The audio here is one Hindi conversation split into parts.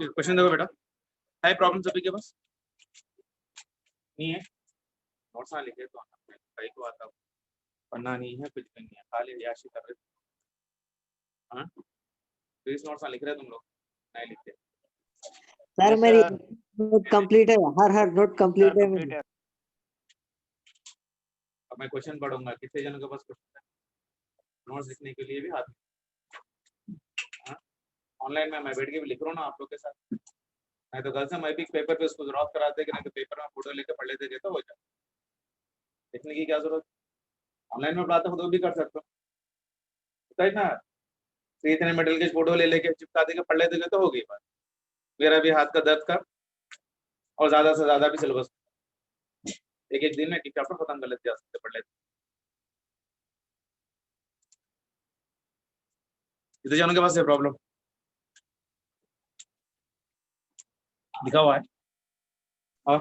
क्वेश्चन देखो बेटा, है प्रॉब्लम सभी के पास? नहीं है? नोट्स ना लिखे तो आना, कहीं को आता पढ़ना नहीं है, कुछ भी नहीं है, खाली याशी कर रहे। हाँ, प्लीज नोट्स ना लिख रहे तुम लोग, नहीं लिखते। सर मेरी नोट कंप्लीट है, हर नोट कंप्लीट है मेरी। अब मैं क्वेश्चन पढ़ूंगा, कितने जनों के पास क्वेश्चन है नोट्स लिखने के लिए भी हाथ में? ऑनलाइन में मैं बैठ के भी लिख रहा हूँ ना आप लोग के साथ, नहीं तो कल से मैं भी पेपर पे उसको ड्रॉप कराते कि नहीं तो पेपर में फोटो लेके पढ़ लेते तो हो जाए। लिखने की क्या जरूरत, ऑनलाइन में पढ़ाते हो तो भी कर सकते हो, है ना? तो इतने मेडल के फोटो ले लेके चिपका देके पढ़ लेते तो हो गई बात। मेरा भी हाथ का दर्द कर, और ज्यादा से ज्यादा भी सिलेबस एक एक दिन में चैप्टर खत्म कर लेते पढ़ लेते। कितने जनों के पास है प्रॉब्लम लिखा हुआ है? और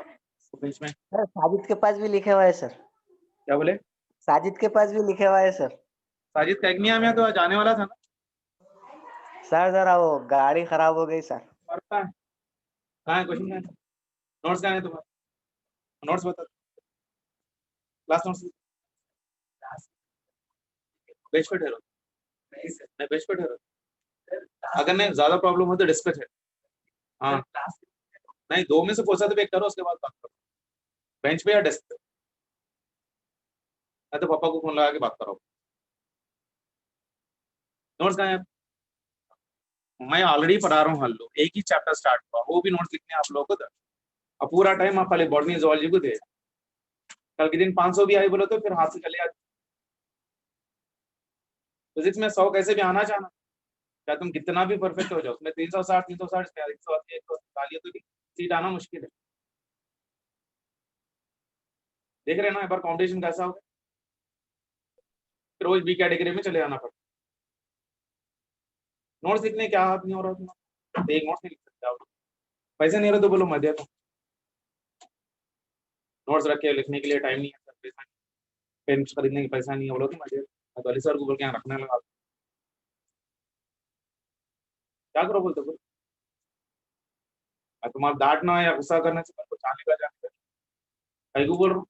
बीच में सर साजिद के पास भी लिखा हुआ है सर। क्या बोले? साजिद के पास भी लिखा हुआ है सर। साजिद कैगनिया में तो जाने वाला था ना सर, जरा वो गाड़ी खराब हो गई सर। और कहाँ है क्वेश्चन? नोट्स कहाँ है तुम्हारे? नोट्स बता, क्लास नोट्स बेंच पे ठहरो, नहीं बेंच पे ठहरो, अगर नहीं ज्यादा प्रॉब्लम हो तो डेस्क पे ठहरो। हाँ नहीं, दो में से कोई सा तो एक करो, उसके बाद बात करो, बेंच पे या डेस्क पे, नहीं तो पापा को फोन लगा के बात करो। नोट्स कहाँ है? मैं ऑलरेडी पढ़ा रहा हूँ, हल लो, एक ही चैप्टर स्टार्ट हुआ, वो भी नोट्स लिखने आप लोगों को। अब पूरा टाइम आप खाली बॉटनी जूलॉजी को दे, कल के दिन 500 भी आई बोलो तो फिर हाथ से चले आते। फिजिक्स में 100 कैसे भी आना चाहना, क्या तुम कितना भी परफेक्ट हो जाओ, उसमें 360 180 180 तो भी सीट आना मुश्किल है। देख रहे हैं ना एक बार कॉम्पिटिशन कैसा होगा, रोज बी कैटेगरी में चले आना पड़ता। नोट्स लिखने क्या हाथ नहीं हो रहा तुम्हारा, एक नोट्स नहीं लिख सकते आप, पैसे नहीं रहे तो बोलो मैं देता हूँ। नोट्स रख के लिखने के लिए टाइम नहीं है सर, पैसा नहीं, पेन खरीदने की पैसा नहीं है बोलो तो मैं देता हूँ, तो अली सर को बोल के यहाँ रखने लगा, क्या करो बोलते बोलो। तुम्हारा डांटना या गुस्सा करने से मेरे को जाने का जाने का, कहीं को बोल रहा हूँ,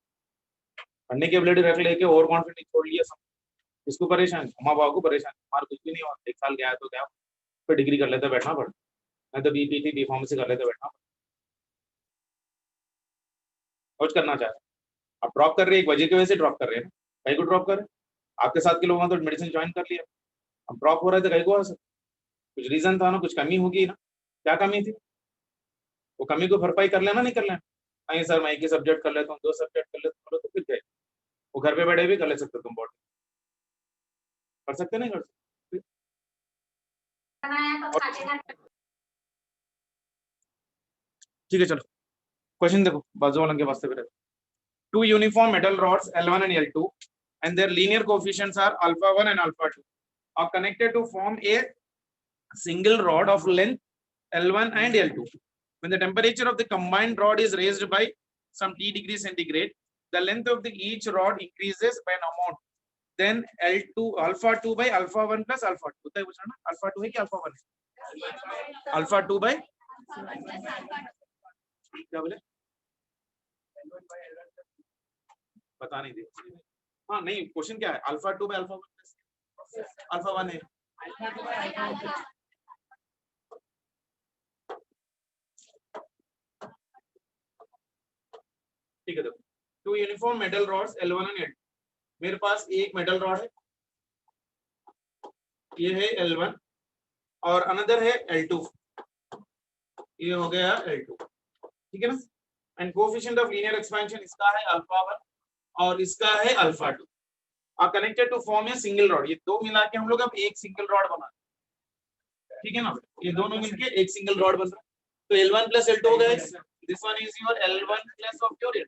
पढ़ने की एबिलिटी रख लेके ओवर कॉन्फिडेंस छोड़ लिया सब, इसको परेशान, माँ बाप को परेशान, हमारा कुछ भी नहीं हुआ, 1 साल गया तो गया, फिर डिग्री कर लेते बैठना पड़ता, नहीं तो बीपीटी बी फार्मेसी कर लेते बैठना कुछ करना चाहते। अब ड्रॉप कर रहे हैं, एक वजह की वजह से ड्रॉप कर रहे हैं, कहीं को ड्रॉप करें, आपके साथ के लोगों ने तो मेडिसिन ज्वाइन कर लिया, अब ड्रॉप हो रहा है तो कहीं को हो सकता, कुछ रीजन था ना, कुछ कमी होगी ना, क्या कमी थी, वो कमी को भरपाई कर लेना, नहीं कर लेना, नहीं सर मैं एक ही सब्जेक्ट कर लेता हूँ, 2 सब्जेक्ट कर लेता हूँ तो फिर गए, वो घर पे बैठे भी कर ले सकते तुम, बोर्ड कर सकते नहीं कर सकते। ठीक है चलो क्वेश्चन देखो, बाजू वालों के वास्ते फिर, 2 uniform metal rods L1 and L2 and their linear coefficients are alpha 1 and alpha 2 are connected to form a single rod of length L1 and L2. When the temperature of the combined rod is raised by some T degrees centigrade, the length of each rod increases by an amount. Then L2 alpha 2 by alpha 1 plus alpha 2 होता है कुछ ना, alpha 2 है कि alpha 1 है? alpha 2 by क्या बोले, बता नहीं दे, हाँ नहीं क्वेश्चन क्या है, अल्फा 2 बाय अल्फा 1 अल्फा 1 है, ठीक है। देखो 2 uniform metal rods L1 and L2, मेरे पास एक मेटल रॉड है, ये है L1 और अनदर है L2, ये हो गया L2, ठीक है ना, and coefficient of linear expansion इसका है अल्फा 1 और इसका है alpha 2, are connected to form a single rod, ये दो मिला के हम लोग अब एक सिंगल रॉड बना, ठीक है ना, ये दोनों मिलके एक सिंगल रॉड बन रहा है, तो L1 प्लस L2 हो गया, this one is your L1 plus of your L,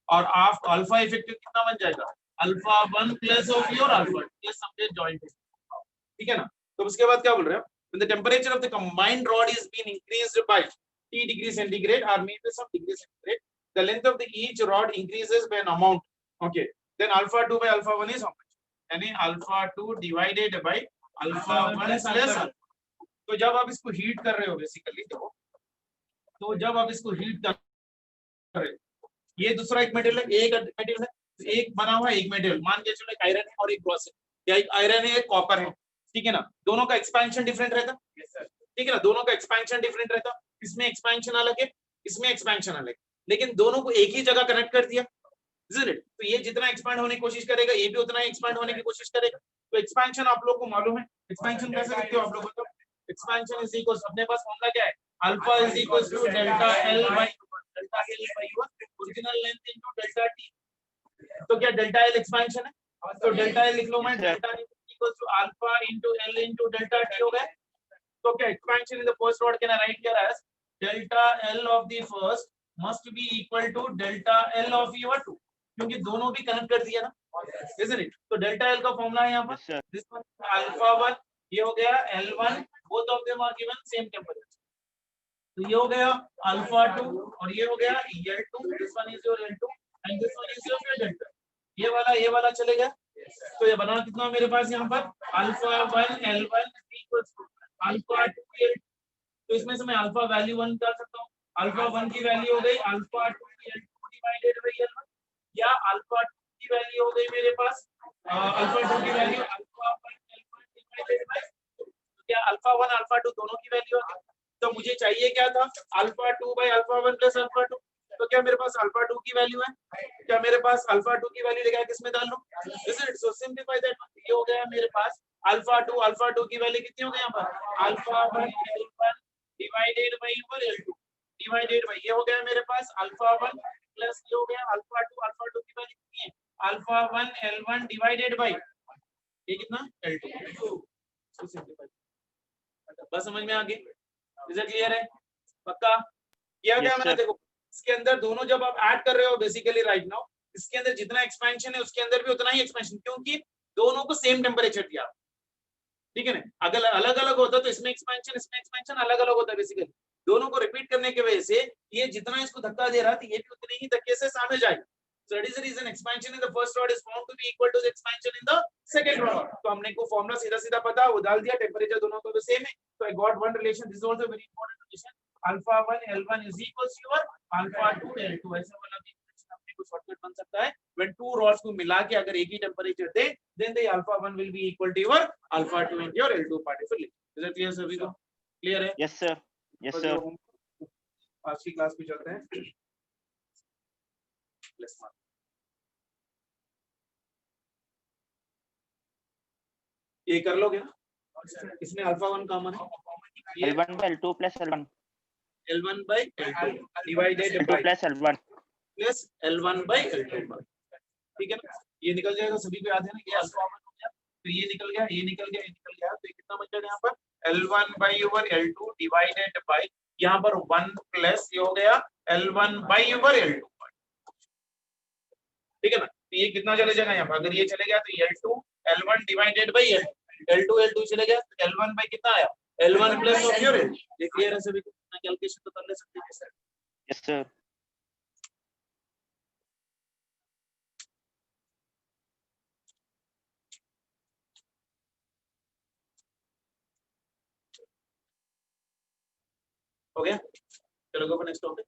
और आप अल्फा इफेक्टिव कितना बन जाएगा, alpha 1 plus of your alpha, ये सबके जॉइंट है, ठीक है ना। तो उसके बाद क्या बोल रहे हो, when the temperature of the combined rod is being increased by T degrees centigrade or maybe some degrees centigrade, the length of each rod increases by an amount, okay, then alpha 2 by alpha 1 is how much, यानी alpha 2 divided by alpha 1 plus alpha, तो जब आप इसको हीट कर रहे हो बेसिकली, देखो तो जब आप इसको हीट कर रहे, ये दूसरा एक मटेरियल है, एक मटेरियल है, एक बना हुआ है, एक मटेरियल, मान के चलो एक आयरन है और एक ब्रॉस है, या एक आयरन है एक कॉपर है, ठीक है ना, दोनों का एक्सपेंशन डिफरेंट रहता, ठीक है ना, दोनों का एक्सपेंशन डिफरेंट रहता, इसमें एक्सपेंशन अलग है, इसमें एक्सपेंशन अलग, लेकिन दोनों को एक ही जगह कनेक्ट कर दिया, isn't it? तो ये जितना एक्सपैंड होने की कोशिश करेगा, ये भी उतना ही एक्सपैंड होने की कोशिश करेगा। तो एक्सपेंशन आप लोगों को मालूम है, एक्सपेंशन कैसे लिखते हो आप लोग बताओ? एक्सपेंशन इज इक्वल, अपने पास फॉर्मूला क्या है, alpha is equal to delta L by original length into delta T. तो क्या डेल्टा एल एक्सपेंशन है, तो डेल्टा एल लिख लो, मैं delta equal to alpha into L into delta T हो गया। तो क्या expansion in the first word can I write here as delta L of the first must be equal to delta L of your two, क्योंकि दोनों भी कनेक्ट कर दिया ना, isn't it? तो डेल्टा एल का फॉर्मूला है यहाँ पर, दिस वन अल्फा 1, ये हो गया L1, both of them are given same temperature, तो ये हो गया अल्फा 2 और ये हो गया L2, this one is your L2 and this one is your delta, ये वाला चलेगा, तो ये बना कितना मेरे पास यहाँ पर alpha 1 L1 equals to alpha 2 L2, तो इसमें से मैं अल्फा वैल्यू 1 कर सकता हूँ, अल्फा 1 की वैल्यू हो गई alpha 2 L2 divided by L1, या अल्फा 2 की वैल्यू हो गई मेरे पास अल्फा 2 की value alpha 1 L1 divided by, क्या अल्फा 1 अल्फा 2 दोनों की वैल्यू है, तो मुझे चाहिए क्या था alpha 2 by alpha 1 plus alpha 2, तो क्या मेरे पास अल्फा 2 की वैल्यू है, क्या मेरे पास अल्फा 2 की वैल्यू लेकर किसमें डाल लूं, is it, so simplify that, ये हो गया मेरे पास अल्फा 2 की वैल्यू कितनी हो गई यहाँ पर alpha 1 L1 divided by L2 divided by, ये हो गया मेरे पास अल्फा 1 प्लस ये हो गया अल्फा 2 की वैल्यू कितनी है अल्फा 1 L1 डिवाइडेड बाय ये कितना L2, सो सिंपलीफाई, बस समझ में आ गई, इज इट क्लियर है, पक्का किया गया मैंने, देखो इसके अंदर दोनों जब आप ऐड कर रहे हो बेसिकली राइट नाउ, इसके अंदर जितना एक्सपेंशन है उसके अंदर भी उतना ही एक्सपेंशन, क्योंकि दोनों को सेम टेंपरेचर दिया, ठीक है ना, अगर अलग अलग होता तो इसमें एक्सपेंशन अलग अलग होता, बेसिकली दोनों को रिपीट करने की वजह से ये जितना इसको धक्का दे रहा था ये भी उतने ही धक्के से सामने जाएगा, so that is the reason expansion in the first rod is found to be equal to the expansion in the second rod, तो हमने को फॉर्मूला सीधा पता वो डाल दिया, टेंपरेचर दोनों का तो सेम है, so I got one relation, this is also very important relation, alpha 1 L1 is equals to your alpha 2 L2, ऐसा वाला भी अपने को शॉर्टकट बन सकता है, when two rods को मिला के अगर एक ही टेंपरेचर दे then the alpha 1 will be equal to your alpha 2 and your L2 particularly, is that clear सभी को, clear है, yes sir, yes sir, आज की क्लास पे चलते हैं, प्लस मार्क ये कर लोगे ना, इसमें अल्फा 1 कॉमन है, L1 by L2 plus L1 by L2 divided L2 by plus L1 प्लस L1 by L2, ठीक है ना, ये निकल जाएगा, सभी को याद है ना, ये अल्फा 1 हो गया, फिर ये निकल गया, ये निकल गया, ये निकल गया, तो ये कितना बच जाएगा यहाँ पर L1 by your L2 divided by यहाँ पर 1 प्लस ये हो गया L1 by your L2, ठीक है ना, तो ये कितना चले जाएगा यहाँ पर, अगर ये चले गया तो L2 L1 divided by L2 चले गया तो L1 बाय कितना आया L1 plus of your L2, ये क्लियर है सभी को, कैलकुलेशन तो कर ले सकते हैं सर, yes sir, हो गया, चलो गो नेक्स्ट टॉपिक,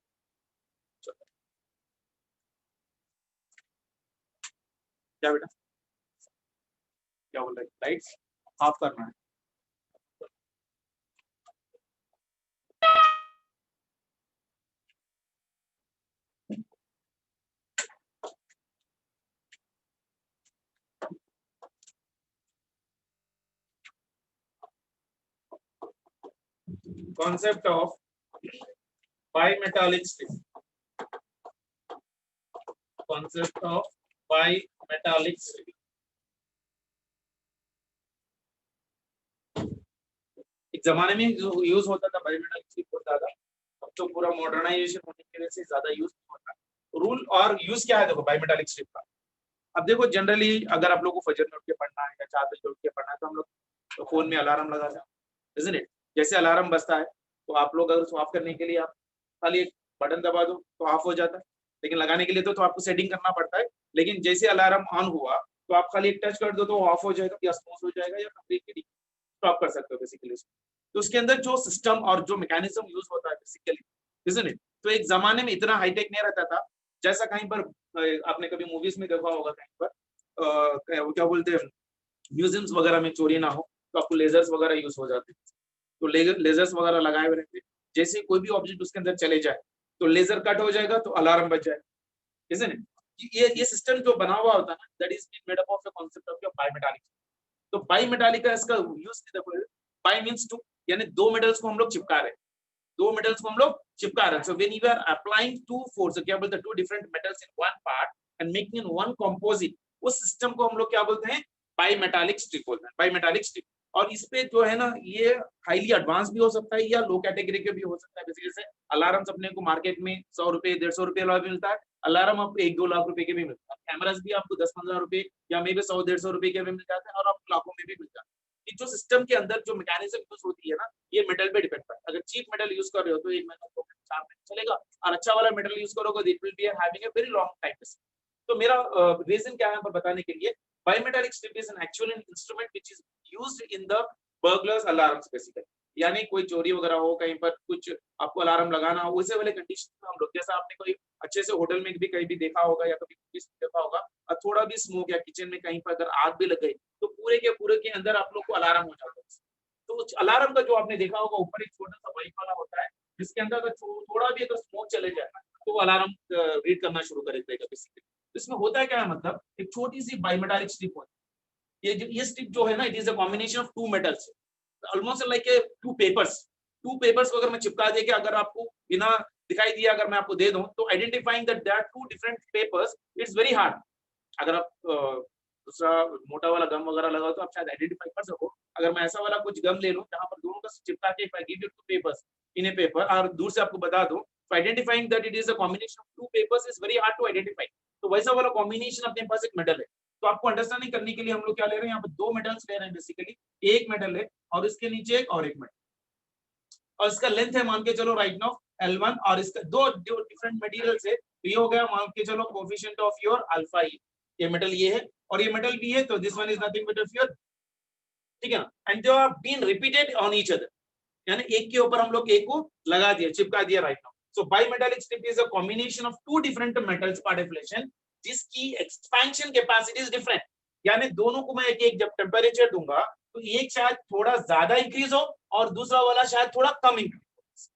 क्या बेटा क्या बोल रहे, लाइट्स ऑफ करना है, concept of bimetallic strip, concept of bimetallic strip, एक जमाने में जो यूज होता था बाइमेटालिक स्ट्रिप होता था, अब तो पूरा मॉडर्नाइजेशन होने की वजह से ज्यादा यूज नहीं होता, रूल और यूज क्या है देखो बाइमेटालिक स्ट्रिप का, अब देखो जनरली अगर आप लोगों को फजर में उठ के पढ़ना है या 4 बजे उठ के पढ़ना है तो हम लोग तो फोन में अलार्म लगाते हैं, isn't it? जैसे अलार्म बजता है तो आप लोग अगर उसको ऑफ करने के लिए आप खाली एक बटन दबा दो तो ऑफ हो जाता है, लेकिन लगाने के लिए तो आपको सेटिंग करना पड़ता है, लेकिन जैसे अलार्म ऑन हुआ तो आप खाली एक टच कर दो तो ऑफ हो जाएगा या स्नूज हो जाएगा या कंप्लीटली स्टॉप कर सकते हो बेसिकली, तो उसके अंदर जो सिस्टम और जो मैकेनिज्म यूज होता है बेसिकली isn't it? तो एक जमाने में इतना हाईटेक नहीं रहता था, जैसा कहीं पर आपने कभी मूवीज में देखा होगा, कहीं पर क्या बोलते हैं, म्यूजियम्स वगैरह में चोरी ना हो तो आपको लेजर्स वगैरह यूज हो जाते हैं, तो लेजर्स वगैरह लगाए हुए रहते हैं, जैसे कोई भी ऑब्जेक्ट उसके अंदर चले जाए तो लेजर कट हो जाएगा तो अलार्म बज जाएगा, isn't it? ये सिस्टम जो बना हुआ होता है ना, that is made up of the concept of bimetallic. तो बायमेटालिक का इसका यूज देखो, बाय मींस टू, यानी दो मेटल्स को हम लोग चिपका रहे हैं, दो मेटल्स को हम लोग चिपका रहे हैं। So when you are applying to force, क्या बोलते हैं, two different metals in one part and making in one composite, उस सिस्टम को हम लोग क्या बोलते हैं, बायमेटालिक स्ट्रिप बोलते हैं, बायमेटालिक स्ट्रिप। और इस पे जो है ना, ये हाईली एडवांस भी हो सकता है या लो कैटेगरी के भी हो सकता है। बेसिकली से अलार्म्स अपने को मार्केट में 100 रुपए 150 रुपए वाला भी मिलता है, अलार्म आपको 1-2 लाख रुपए के भी मिलता है, कैमरास भी आपको 10-15 रुपए या मे बी 100-150 रुपए के भी मिल जाते हैं, और आपको लाखों में भी मिल जाता है। ये जो सिस्टम के अंदर जो मैकेनिज्म यूज होती है ना, ये मेटल पे डिपेंड करता है। अगर चीप मेटल यूज कर रहे हो तो 1 महीना 2 महीना 4 महीना चलेगा, और अच्छा वाला मेटल यूज करोगे it will be having a very long time. तो मेरा रीजन क्या है पर बताने के लिए, bimetallic strip is an actual instrument which is used in the burglars alarms basically, यानी कोई चोरी वगैरह हो, कहीं पर कुछ आपको अलार्म लगाना हो, वैसे वाले कंडीशन में हम लोग, जैसा आपने कोई अच्छे से होटल में भी कहीं भी देखा होगा या कभी देखा होगा, और थोड़ा भी स्मोक या किचन में कहीं पर अगर आग भी लग गई तो पूरे के अंदर आप लोग को अलार्म हो जाता है। तो अलार्म का जो आपने देखा होगा, ऊपर एक छोटा सा वाइप वाला होता है, जिसके अंदर अगर थोड़ा भी अगर स्मोक चले जाए तो अलार्म रीड करना शुरू कर देगा बेसिकली। इसमें होता है क्या है, मतलब एक छोटी सी बायमेटालिक स्ट्रिप होती है, ये स्ट्रिप जो है ना, it is a combination of two metals, almost like a two papers को अगर मैं चिपका दे के अगर आपको बिना दिखाई दिया अगर मैं आपको दे दूं, तो identifying that there are two different papers it's very hard. अगर आप दूसरा मोटा वाला गम वगैरह लगाओ तो आप शायद आइडेंटिफाई कर सको। अगर मैं ऐसा वाला कुछ गम ले लूं जहां पर दोनों का चिपका के if I give you two papers in a paper और दूर से आपको बता दूं, identifying that it is a combination of two papers is very hard to identify. तो वैसा वाला कॉम्बिनेशन अपने पास एक मेटल है। तो आपको अंडरस्टैंडिंग करने के लिए हम लोग क्या ले रहे हैं, यहाँ पे दो मेटल्स ले रहे हैं बेसिकली, एक मेटल है और इसके नीचे एक और एक मेटल, और इसका लेंथ है मान के चलो राइट नाउ L1, और इसका दो डिफरेंट मटेरियल्स है, तो ये हो गया मान के चलो कोएफिशिएंट ऑफ योर अल्फा ई, ये मेटल ये है और ये मेटल भी है, तो this one is nothing but your, ठीक है ना, and they are been repeated on each other, यानी एक के ऊपर हम लोग एक को लगा दिया, चिपका दिया right now. So bimetallic strip is a combination of two different metals part deflection जिसकी एक्सपेंशन कैपेसिटी इज डिफरेंट, यानी दोनों को मैं एक जब टेम्परेचर दूंगा तो एक शायद थोड़ा ज्यादा इंक्रीज हो और दूसरा वाला शायद थोड़ा कम इंक्रीज हो,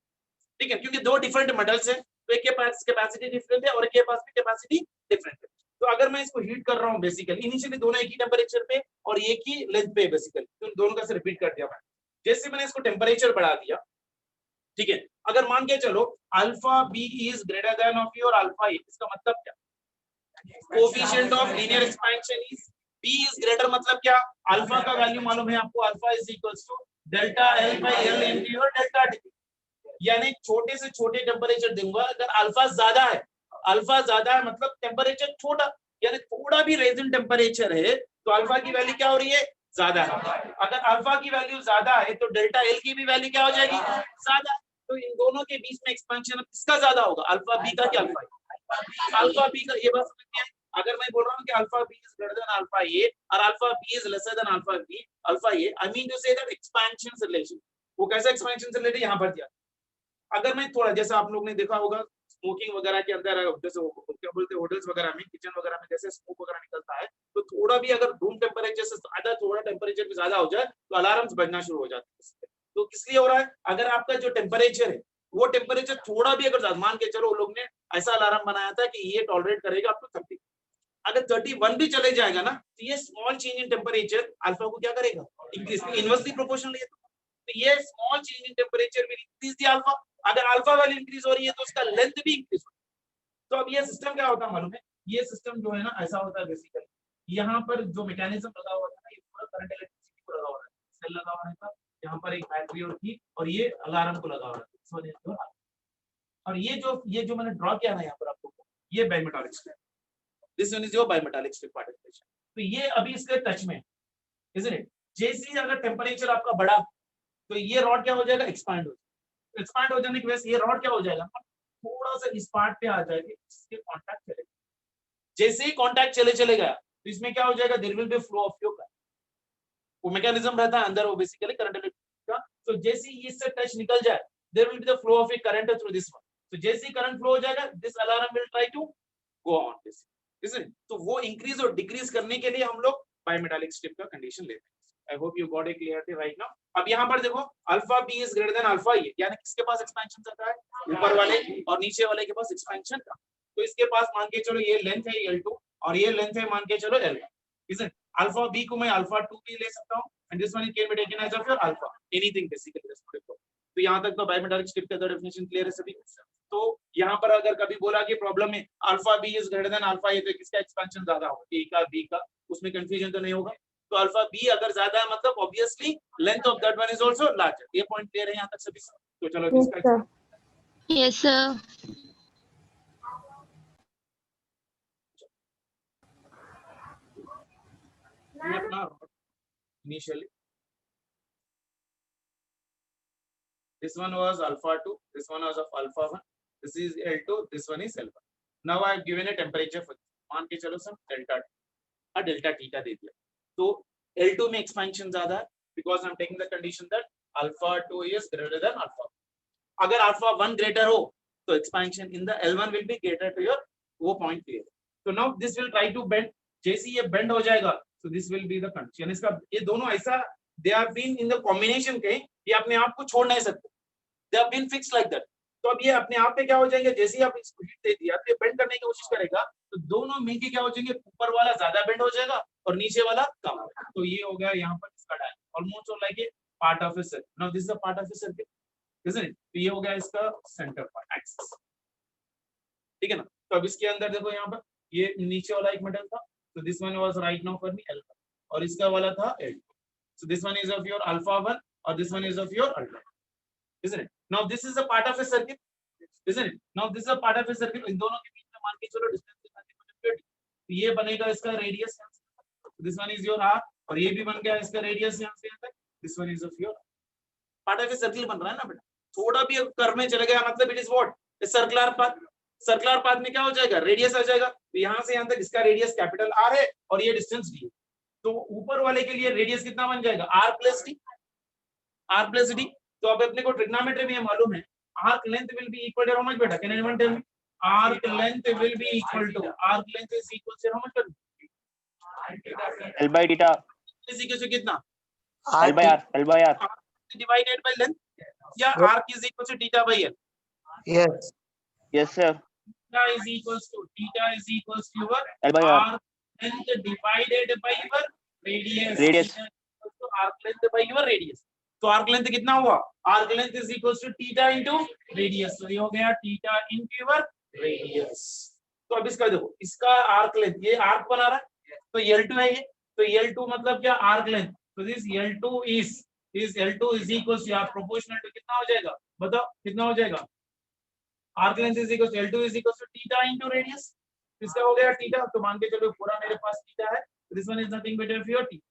ठीक है, क्योंकि दो डिफरेंट मेटल्स है, तो एक के पास कैपेसिटी डिफरेंट है और एक के पास भी कैपेसिटी डिफरेंट है। तो अगर मैं इसको हीट कर रहा हूं बेसिकली, इनिशियली दोनों एक ही टेम्परेचर पे और एक ही लेंथ पे बेसिकली, तो दोनों का से रिपीट कर दिया मैं, जैसे मैंने इसको टेम्परेचर बढ़ा दिया, ठीक है, अगर मान के चलो alpha B is greater than of your alpha A, इसका मतलब क्या, coefficient of linear expansion is B is greater, मतलब क्या, अल्फा का वैल्यू मालूम है आपको, alpha is equals to delta L by L into your delta T, यानी छोटे से छोटे टेम्परेचर दूंगा, अगर अल्फा ज्यादा है मतलब टेम्परेचर छोटा, यानी थोड़ा भी रेजिन टेम्परेचर है तो अल्फा की वैल्यू क्या हो रही है, ज्यादा है। अगर अल्फा की वैल्यू ज्यादा है तो डेल्टा एल की भी वैल्यू क्या हो जाएगी, ज्यादा। तो इन दोनों के बीच में एक्सपेंशन किसका ज्यादा होगा, अल्फा बी का क्या अल्फा बी का, ये बात समझ में। अगर मैं बोल रहा हूँ कि alpha B is greater than alpha A और alpha B is lesser than alpha A, I mean to say that expansion relation, वो कैसा एक्सपेंशन से रिलेटेड यहाँ पर दिया। अगर मैं थोड़ा, जैसा आप लोग ने देखा होगा स्मोकिंग वगैरह के अंदर, जैसे क्या बोलते हैं होटल्स वगैरह में, किचन वगैरह में जैसे स्मोक वगैरह निकलता है, तो थोड़ा भी अगर रूम टेम्परेचर से ज्यादा, थोड़ा टेम्परेचर भी ज्यादा हो जाए तो अलार्म्स बजना शुरू हो जाते हैं। तो किस लिए हो रहा है, अगर आपका जो टेम्परेचर है वो टेम्परेचर थोड़ा भी अगर मान के चलो, लोग ने ऐसा अलार्म बनाया था कि ये टॉलरेट करेगा अप टू 30, अगर 31 भी चले जाएगा ना, तो ये small change in temperature alpha को क्या करेगा, इंक्रीज, इनवर्सली प्रोपोर्शनल है। तो ये small change in temperature will increase the alpha, अगर अल्फा वैल्यू इंक्रीज हो रही है तो उसका लेंथ भी इंक्रीज हो रही है। तो अब ये सिस्टम क्या होता है मालूम है, ये सिस्टम जो है ना ऐसा होता है बेसिकली, यहाँ पर जो मैकेनिज्म लगा हुआ था, ये पूरा करंट इलेक्ट्रिसिटी को लगा हुआ है, सेल लगा हुआ था, यहाँ पर एक बैटरी और थी और ये अलार्म को लगा हुआ था, और ये जो मैंने ड्रॉ किया ना यहाँ पर आपको, ये bimetallic strip, this one is your bimetallic strip particulation. तो ये अभी इसके टच में, isn't it? जैसे ही अगर टेम्परेचर आपका बढ़ा तो ये रॉड क्या हो जाएगा, एक्सपांड हो जाने की वजह से ये रॉड क्या हो जाएगा, थोड़ा सा इस पार्ट पे आ जाएगा, इसके कांटेक्ट चले, जैसे ही कांटेक्ट चले गया तो इसमें क्या हो जाएगा, there will be flow of your current, वो मैकेनिज्म रहता है अंदर, वो बेसिकली करंट का। तो जैसे ही इससे टच निकल जाए, there will be the flow of a current through this one, तो जैसे ही करंट फ्लो हो जाएगा this alarm will try to go on this, इसलिए तो वो इंक्रीज और डिक्रीज करने के लिए हम लोग बायमेटालिक स्ट्रिप का कंडीशन लेते हैं। I hope you got a clarity right now. अब यहाँ पर देखो alpha B is greater than alpha A, यानी किसके पास एक्सपेंशन चलता है, ऊपर वाले और नीचे वाले के पास एक्सपेंशन का। तो इसके पास मान के चलो ये लेंथ है L2 और ये लेंथ है मान के चलो L1, इज अल्फा बी को मैं अल्फा 2 भी ले सकता हूँ and this one can be taken as of your alpha anything basically. तो यहाँ तक तो बायमेटालिक स्ट्रिप का डेफिनेशन क्लियर है सभी। तो यहाँ पर अगर कभी बोला कि प्रॉब्लम में alpha B is greater than alpha A, तो किसका एक्सपेंशन ज्यादा होगा, ए का बी का, उसमें कंफ्यूजन तो नहीं होगा। तो अल्फा बी अगर ज्यादा है मतलब obviously length of that one is also larger. ये पॉइंट क्लियर है यहाँ तक सभी। तो चलो इसका yes sir. initially this one was alpha 2, this one was of alpha 1, this is L2, this one is L1. now I have given a temperature for मान के चलो सम डेल्टा और डेल्टा थीटा दे दिया। तो L2 में एक्सपेंशन ज्यादा है because I'm taking the condition that alpha 2 is greater than alpha 1. अगर alpha 1 greater हो तो expansion in the L1 will be greater to your वो point clear। so now this will try to bend, जैसे ये bend हो जाएगा so this will be the condition। इसका ये दोनों ऐसा they are been in the combination के ये अपने आप को छोड़ नहीं सकते, they have been fixed like that। तो अब ये अपने आप पे क्या हो जाएंगे, जैसे ही आप इसको हिट दे दिया तो ये बेंड करने की कोशिश करेगा तो दोनों मिलके क्या हो जाएंगे, ऊपर वाला ज्यादा बेंड हो जाएगा और नीचे वाला कम। तो ये हो गया यहाँ पर इसका diagram almost like A part of a circle. Now this is a part of a circle, isn't it? तो ये हो गया इसका सेंटर पार्ट एक्सिस, ठीक है ना। तो अब इसके अंदर देखो यहाँ पर ये नीचे वाला एक मेटल था, तो this one was right now for me L1 और इसका वाला था L2। So this one is of your alpha 1 और this one is of your alpha, isn't it? now this is a part of a circuit, isn't it? now this is a part of a circuit। इन दोनों के बीच में मान के चलो डिस्टेंस कितना है, तो ये बनेगा इसका radius, this one is your r और ये भी बन गया इसका रेडियस यहाँ से यहाँ तक, this one is of your part of a circle बन रहा है ना बेटा। थोड़ा भी कर्व में चले गया मतलब it is what a circular path. Circular path में क्या हो जाएगा, रेडियस आ जाएगा। तो यहाँ से यहाँ तक इसका रेडियस कैपिटल R है और ये डिस्टेंस d है। तो ऊपर वाले के लिए रेडियस कितना बन जाएगा, r प्लस d। तो अब अपने को ट्रिग्नोमेट्री में मालूम है arc length will be equal to how much बेटा, can anyone tell me? Arc length will be equal to, arc length is equal to how much बेटा, L by theta, is equal to कितना, L by r divided by length, या arc is equal to theta by l। Yes. yes sir, theta is equals to your L by r arc length divided by your radius, Radius. theta is equals to arc length by your radius। तो आर्क लेंथ कितना हुआ, arc length is equals to theta into radius. तो ये हो गया थीटा इनटू योर रेडियस। तो अब इसका देखो, इसका आर्क लेंथ, ये आर्क बना रहा है तो L2 है ये, तो L2 मतलब क्या, आर्क लेंथ। तो दिस L2 is equals to proportional to कितना हो जाएगा, बताओ कितना हो जाएगा, arc length is equals to L2 is equals to theta into radius. इसका हो गया थीटा, तो मान के चलो पूरा मेरे पास थीटा है, this one is nothing but your theta.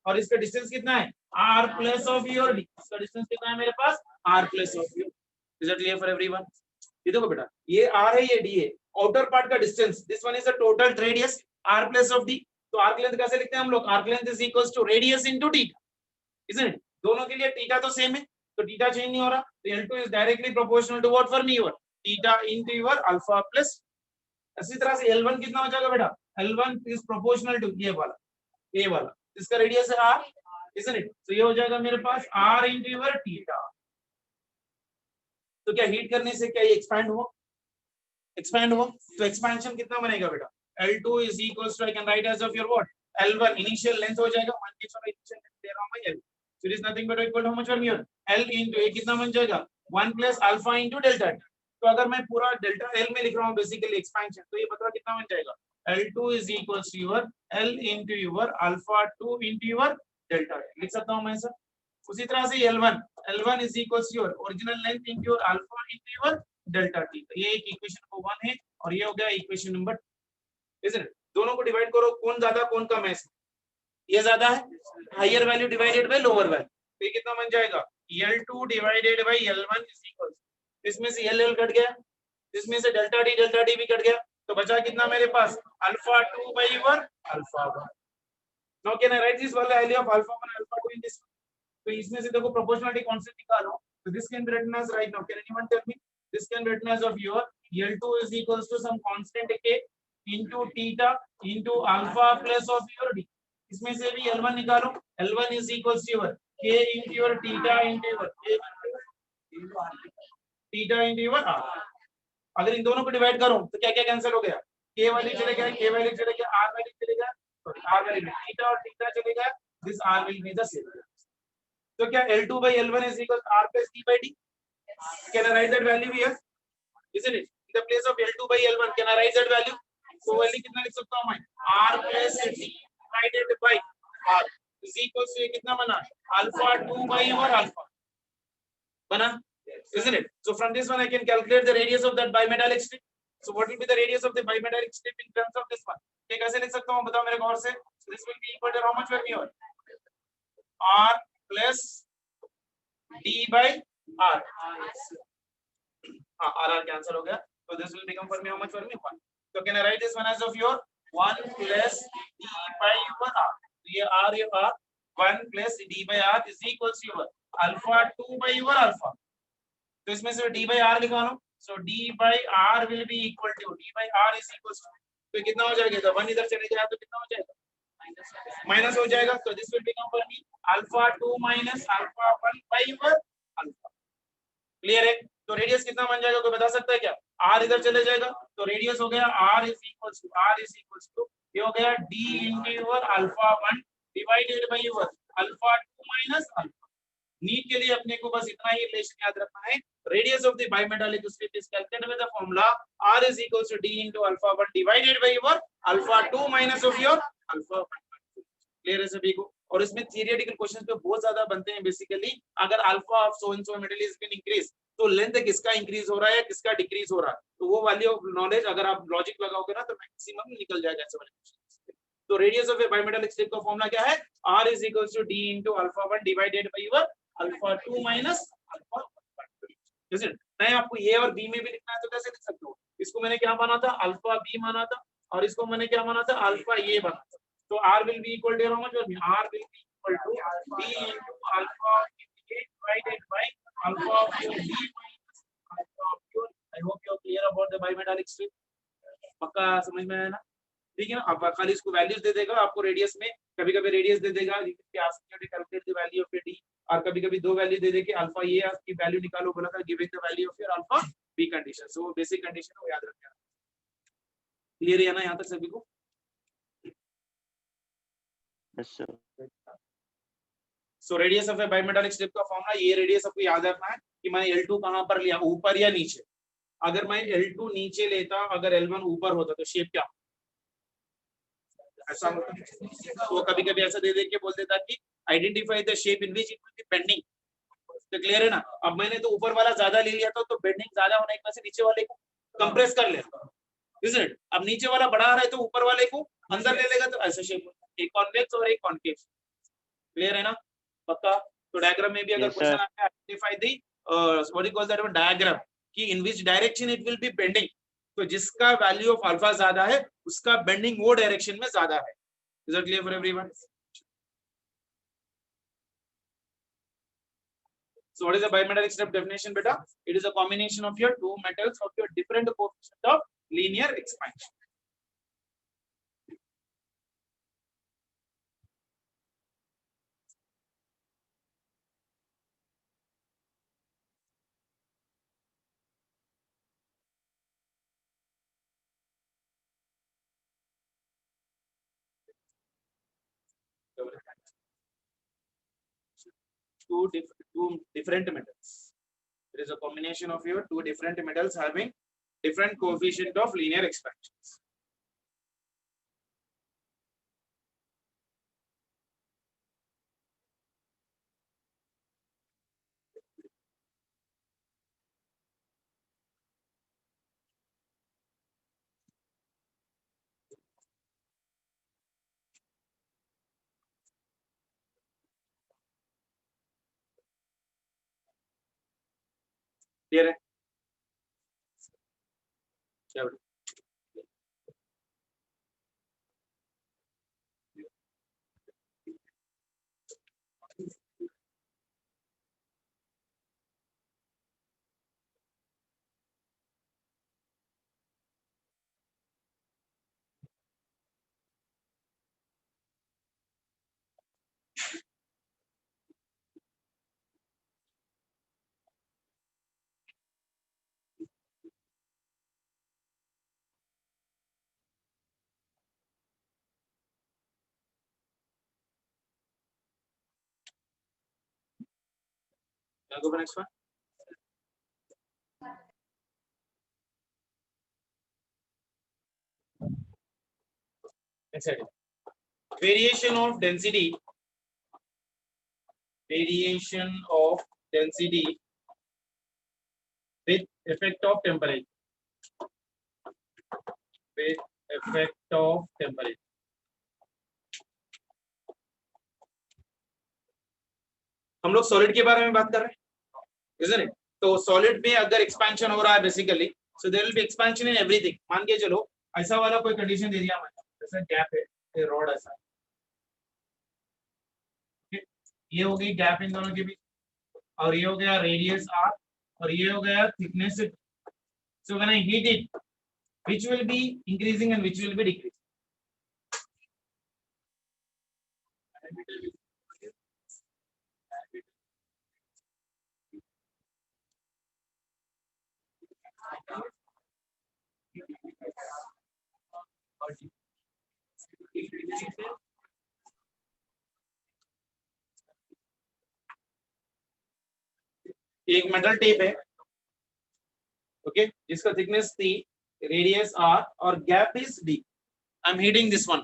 और इसका डिस्टेंस कितना है, r plus of your d। इसका डिस्टेंस कितना है मेरे पास, r plus of your. Is it clear for everyone? ये देखो बेटा, ये r है ये d है, आउटर पार्ट का distance, this one is the total radius r plus of d। तो आर्क लेंथ कैसे लिखते हैं हम लोग, arc length is equals to radius into theta, isn't it? दोनों के लिए थीटा तो सेम है, तो थीटा चेंज नहीं हो रहा। तो L2 is directly proportional to what for me, your theta into your alpha plus. इसी तरह से L1 कितना हो जाएगा बेटा, L1 इज प्रोपोर्शनल टू ये वाला, ये वाला, इसका रेडियस है r, isn't it? तो ये हो जाएगा मेरे पास r into your theta। तो क्या हीट करने से क्या ये एक्सपैंड हुआ, तो एक्सपेंशन कितना बनेगा बेटा, L2 is equals to I can write as of your what, L1 initial length हो जाएगा, मान के चलो इनिशियल लेंथ दे रहा हूं मैं L, so it is nothing but equal to how much from here, L into A कितना बन जाएगा, 1 plus alpha into delta T। तो अगर मैं पूरा डेल्टा L में लिख रहा हूँ बेसिकली एक्सपेंशन, तो ये बताओ कितना बन जाएगा, L2 is equals to your L into your alpha 2 into your delta T। लिख सकता हूँ मैं सर। उसी तरह से L1 is equals to your original length into your alpha into your delta T। तो ये एक इक्वेशन नंबर 1 है और ये हो गया इक्वेशन नंबर 2, isn't it? दोनों को डिवाइड करो, कौन ज्यादा कौन कम है, ये ज्यादा है, higher value divided by lower value. तो ये कितना बन जाएगा, L2 divided by L1 is equals, इसमें से L कट गया, इसमें से डेल्टा टी भी कट गया, तो बचा कितना मेरे पास, alpha 2 by your alpha 1। Now can I write this value of alpha 1 alpha 2 in this. तो इसमें से देखो प्रोपोर्शनलिटी कांस्टेंट निकालो, तो this can be written as right now, can anyone tell me this can be written as of your L2 is equals to some constant k into theta into alpha plus of your d. इसमें से भी L1 निकालो, L1 is equals to your k into your theta into your theta into your r. अगर इन दोनों को डिवाइड करो तो क्या क्या कैंसिल हो गया, k वैल्यू चले गया, k वैल्यू चले गया, r वैल्यू चले गया, सॉरी r वैल्यू थीटा और थीटा चले गया, this r will be the same. तो क्या L2 by L1 is equal to r plus d by d? Can I write that value here? Isn't it? In the place of L2 by L1, can I write that value? तो वैल्यू कितना लिख सकता हूं मैं, r plus d divided by r is equal to कितना बना, alpha 2 by और alpha बना, isn't it? So from this one I can calculate the radius of that bimetallic strip. So what will be the radius of the bimetallic strip in terms of this one? ये कैसे लिख सकता हूं बताओ मेरे को और से. So this will be equal to how much will be r plus d by r. r cancel हो गया, so this will become for me how much for me 1. So can I write this one as of your 1 plus d by r. So ये r 1 plus d by r is equals to your alpha 2 by your alpha. तो इसमें से d by r लिखा लो, so d by r will be equal to d by r is equals to, तो कितना हो जाएगा, तो 1 इधर चले गया तो कितना हो जाएगा, माइनस हो जाएगा. तो this will become for me alpha 2 minus alpha 1 by your alpha. Clear है? तो रेडियस कितना बन जाएगा, कोई बता सकता है क्या, r इधर चले जाएगा तो रेडियस हो गया r is equals to ये हो गया d into your alpha 1 divided by your alpha 2 minus alpha. NEET के लिए अपने को बस इतना ही रिलेशन याद रखना है, radius of the bimetallic strip is calculated with the formula r is equals to d into alpha 1 divided by your alpha 2 minus of your alpha 1. Clear है सभी को? और इसमें थियोरेटिकल क्वेश्चंस पे बहुत ज्यादा बनते हैं. बेसिकली अगर alpha of so and so metal is been increase, तो लेंथ किसका इंक्रीज हो रहा है, किसका डिक्रीज हो रहा है, तो वो वैल्यू ऑफ नॉलेज अगर आप लॉजिक लगाओगे ना तो मैक्सिमम निकल जाएगा ऐसे वाले क्वेश्चन. तो radius of a bimetallic strip का फॉर्मूला क्या है, r is equals to d into alpha 1 divided by your alpha 2 minus alpha 1. जैसे नहीं आपको a और b में भी लिखना है तो कैसे लिख सकते हो, इसको मैंने क्या माना था, अल्फा b माना था, और इसको मैंने क्या माना था, अल्फा a माना था. तो r will be equal to how much, r will be equal to d into alpha a divided by alpha of your d minus alpha of your. I hope you are clear about the bimetallic strip. पक्का समझ में आया ना? ठीक है ना? अब खाली इसको वैल्यूज दे देगा आपको रेडियस में, कभी कभी रेडियस दे देगा calculate the value of d, और कभी कभी दो वैल्यू दे दे के अल्फा ये की वैल्यू निकालो बोला था, giving the value of your alpha b condition. So basic condition को याद रखना. क्लियर है ना यहां तक सभी को? Yes, sir. So radius of a bimetallic strip का फॉर्मूला, ये रेडियस आपको याद रखना है कि मैंने L2 कहां पर लिया, ऊपर या नीचे. अगर मैं L2 नीचे लेता, अगर L1 ऊपर होता तो शेप क्या ऐसा होता. तो कभी कभी ऐसा दे दे के बोल देता कि identify the shape in which it will be bending. तो क्लियर है ना? अब मैंने तो ऊपर वाला ज्यादा ले लिया था तो बेंडिंग ज्यादा होने की वजह से नीचे वाले को कंप्रेस कर लेता, इजंट इट. अब नीचे वाला बढ़ा रहा है तो ऊपर वाले को अंदर ले लेगा, तो ऐसा शेप, एक कॉन्वेक्स और एक कॉन्केव. क्लियर है ना? पक्का? तो डायग्राम में भी अगर Yes, क्वेश्चन sir. आता है identify the what you call that diagram कि in which direction it will be bending, तो जिसका वैल्यू ऑफ अल्फा ज्यादा है उसका बेंडिंग वो डायरेक्शन में ज्यादा है. Is it clear for everyone? So what is the bimetallic strip definition beta? It is a combination of your two metals of your different coefficient of linear expansion. Two different metals. It is a combination of your two different metals having different coefficient of linear expansions. Clear है? क्या बोले? Now go for next one. Next slide. Variation of density. Variation of density with effect of temperature. With effect of temperature. हम लोग सॉलिड के बारे में बात कर रहे हैं, isn't it? तो सॉलिड में अगर एक्सपेंशन हो रहा है basically, so there will be expansion in everything. मान के चलो ऐसा वाला कोई कंडीशन दे दिया मैंने, जैसे गैप है, ये रॉड ऐसा, ये हो गई गैप इन दोनों के बीच, और ये हो गया रेडियस r, और ये हो गया thickness. So when I heat it, which will be increasing and which will be decreasing? एक मेटल टेप है, ओके, जिसका थिकनेस थी, रेडियस r और gap is d. I am heating this one.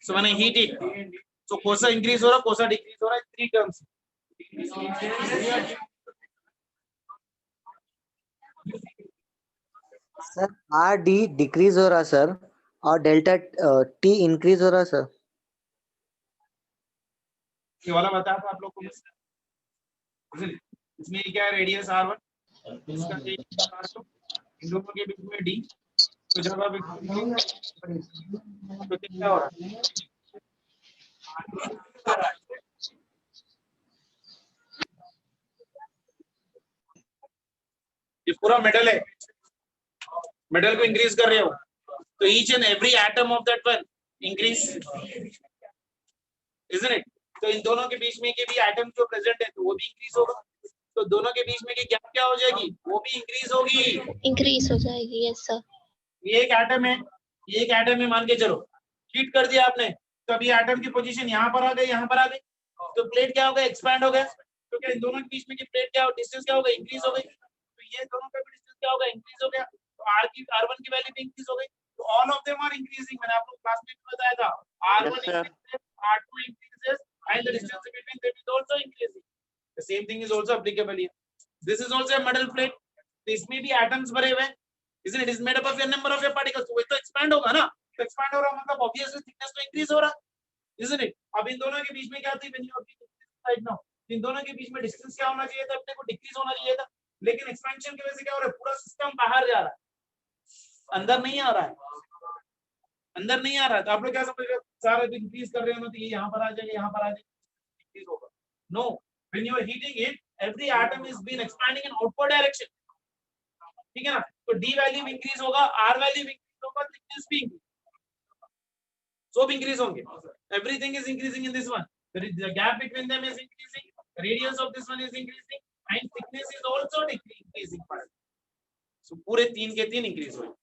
So when I heat it, so कोसा इंक्रीज हो रहा, कोसा डिक्रीज हो रहा है, three terms. Sir R D decrease हो रहा सर, और डेल्टा टी इंक्रीज हो रहा सर. ये वाला बताया था आप लोग को, इसमें क्या है, रेडियस r1, इसका r2, इन दोनों के बीच में d. तो जब आप तो क्या हो रहा है, ये पूरा मेटल है, मेटल को इंक्रीज कर रहे हो, तो each and every atom of that one increase, isn't it? तो इन दोनों के बीच में के भी एटम जो प्रेजेंट है, तो वो भी इंक्रीज होगा. तो दोनों के बीच में की गैप क्या हो जाएगी, वो भी इंक्रीज होगी. इंक्रीज हो जाएगी. Yes sir. ये एक एटम है, ये एक एटम है, मान के चलो हीट कर दिया आपने, तो अभी एटम की पोजीशन यहाँ पर आ गई, यहाँ पर आ गई, तो प्लेट क्या हो गया, एक्सपैंड हो गया. तो क्या इन दोनों के बीच में की प्लेट क्या हो, डिस्टेंस क्या होगा, इंक्रीज हो गई. तो ये दोनों का भी डिस्टेंस क्या होगा, इंक्रीज हो गया. तो r1 की वैल्यू भी इंक्रीज हो गई. तो all of them are increasing. मैंने आप लोग क्लास में बताया था, r1 increases, r2 increases, and the distance between them is also increasing. The same thing is also applicable here. This is also a metal plate. तो इसमें भी एटम्स भरे हुए हैं, isn't it? Is made up of a number of your particles. तो वो तो एक्सपैंड होगा ना, तो एक्सपैंड हो रहा मतलब ऑब्वियसली थिकनेस तो इंक्रीज हो रहा, isn't it? अब इन दोनों के बीच में क्या थी, when you are right now, इन दोनों के बीच में डिस्टेंस क्या होना चाहिए था, अपने को डिक्रीज होना चाहिए था. लेकिन एक्सपेंशन की वजह से क्या हो रहा है, पूरा सिस्टम बाहर जा रहा है, अंदर नहीं आ रहा है, अंदर नहीं आ रहा है. तो आप लोग क्या समझ रहे हो, सारे इंक्रीज कर रहे हो तो ये यहाँ पर आ जाएगा, यहाँ पर आ जाएगा, इंक्रीज होगा. No, when you are heating it, every atom is been expanding in outward direction. ठीक है ना. तो d वैल्यू इंक्रीज होगा, r वैल्यू इंक्रीज होगा, थिकनेस भी इंक्रीज, सब इंक्रीज होंगे. Everything is increasing in this one. The gap between them is increasing, radius of this one is increasing, and thickness is also decreasing. So पूरे तीन के तीन इंक्रीज होंगे.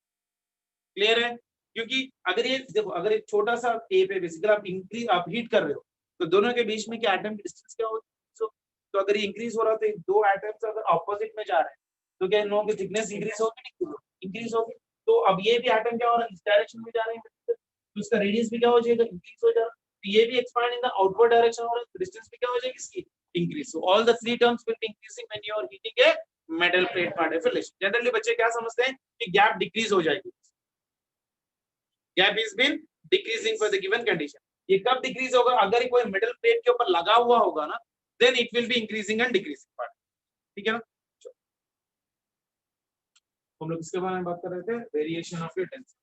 क्लियर है? क्योंकि अगर ये देखो, अगर एक छोटा सा टेप है, बेसिकली आप इंक्रीज, आप हीट कर रहे हो, तो दोनों के बीच में क्या एटम की डिस्टेंस क्या होगी. तो अगर ये इंक्रीज हो रहा है, तो दो एटम्स अगर ऑपोजिट में जा रहे हैं, तो क्या इन लोगों की थिकनेस इंक्रीज होगी, इंक्रीज होगी. तो अब ये भी एटम क्या हो रहा है, इस डायरेक्शन में जा रहे हैं, तो इसका रेडियस भी क्या हो जाएगा, इंक्रीज हो जाएगा. तो ये भी expand in the outward direction हो रहा है, डिस्टेंस भी क्या हो जाएगी इसकी, increase. So all the three terms will be increasing when you are heating a metal plate part of relation. Generally बच्चे क्या समझते हैं कि गैप डिक्रीज हो जाएगी, gap is been decreasing for the given condition. ये कब डिक्रीज होगा, अगर ये कोई मेटल प्लेट के ऊपर लगा हुआ होगा ना, then it will be increasing and decreasing part. ठीक है ना. हम लोग इसके बारे में बात कर रहे थे, variation of your density.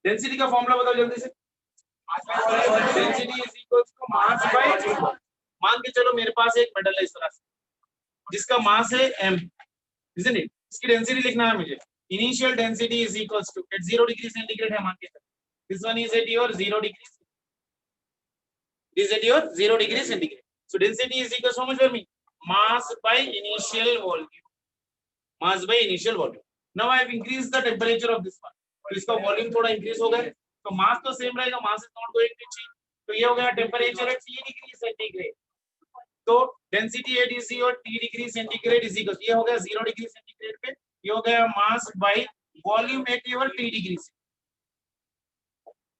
Density का फॉर्मूला बताओ जल्दी से. Density is equal to mass by, मान के चलो मेरे पास एक मेटल है इस तरह से, जिसका मास है m, isn't it? इसकी डेंसिटी लिखना है मुझे. Initial density is equals to, at 0 degree centigrade है मान के चलो, this one is at your 0 degree, this at your 0 degree centigrade. So density is equal to how much for me, mass by initial volume, mass by initial volume. Now I have increased the temperature of this one. तो इसका वॉल्यूम थोड़ा इंक्रीज हो गया, तो मास तो सेम रहेगा, mass is not going to change. तो ये हो गया टेंपरेचर एट 3 डिग्री सेंटीग्रेड. तो डेंसिटी एट इज और T degree centigrade is equal, ये हो गया 0 डिग्री सेंटीग्रेड पे, ये हो गया mass by volume at your T degree से,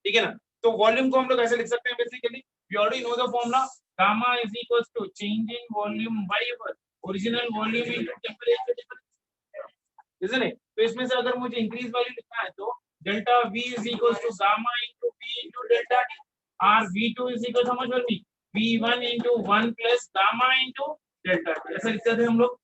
ठीक है ना। तो वॉल्यूम को हम लोग ऐसे लिख सकते हैं basically, we already know the formula, gamma is equal to change in volume by original volume into temperature difference, isn't it? तो इसमें से अगर मुझे इंक्रीज वैल्यू लिखना है तो delta V is equal to gamma into V into delta T, और V2 इज इक्वल समझ में V1 into 1 plus gamma into delta T, ऐसा लिखते थे हम लोग,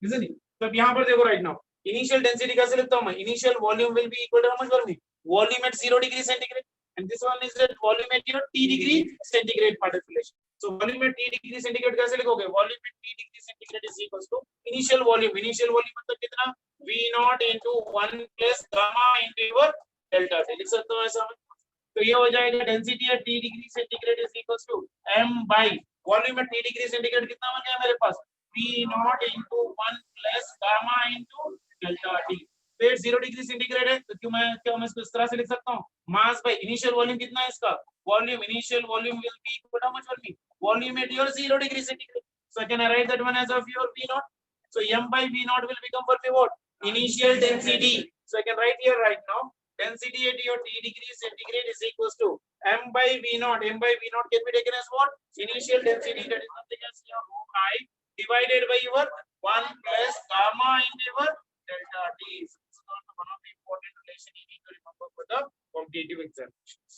isn't it? तो अब यहाँ पर देखो राइट नाउ इनिशियल डेंसिटी कैसे लिखता हूँ मैं, initial volume will be equal to समझ में volume at 0 degree centigrade and this one is at volume at your T degree centigrade particulation. So volume at T degree centigrade कैसे लिखोगे, volume at T degree centigrade is equals to initial volume मतलब कितना, V naught into 1 plus gamma into your delta T, लिख सकते हो ऐसा। तो ये हो जाएगा density at T degree centigrade is equals to m by volume at T degree centigrade कितना बन गया मेरे पास, V naught into 1 plus gamma into delta T। फिर 0 डिग्री सेंटीग्रेड है तो क्यों मैं इसको इस तरह से लिख सकता हूँ, मास बाय इनिशियल वॉल्यूम कितना है इसका, volume initial volume will be equal to much volume volume at your 0 degree centigrade, so can I write that one as of your V naught, so m by V naught will become for me what, initial density, so I can write here right now density at your T degree centigrade is equals to m by V naught, m by V naught can be taken as what, initial density, that is nothing else your rho I divided by your 1 plus gamma into your delta T. One of the important relation you need to remember for the competitive examinations.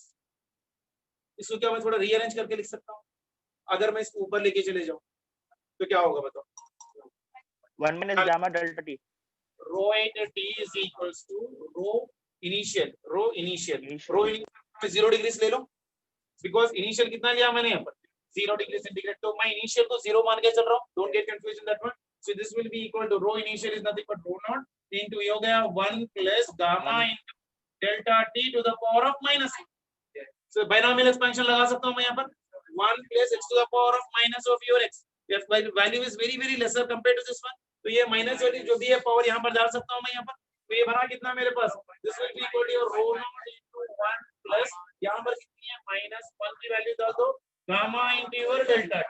इसको क्या मैं थोड़ा रीअरेंज करके लिख सकता हूँ, अगर मैं इसको ऊपर लेके चले जाऊं तो क्या होगा बताओ, 1 minus gamma delta T, rho at T is equals to rho initial 0 degree से ले लो, बिकॉज इनिशियल कितना लिया मैंने यहाँ पर 0 डिग्री सेंटीग्रेड, तो मैं इनिशियल को 0 मान के चल रहा हूँ, don't get confuse in that one. So this will be equal to rho initial is nothing but rho naught into ये हो गया 1 plus gamma into delta T to the power of minus 1. So binomial expansion लगा सकता हूँ मैं यहाँ पर 1 plus x to the power of minus of your x, if value is very lesser compared to this one, तो ये माइनस वाली जो भी है पावर यहाँ पर डाल सकता हूँ मैं यहाँ पर, तो ये बना कितना मेरे पास, this will be equal to your rho naught into 1 plus यहाँ पर कितनी है minus 1 की वैल्यू डाल दो gamma into your delta,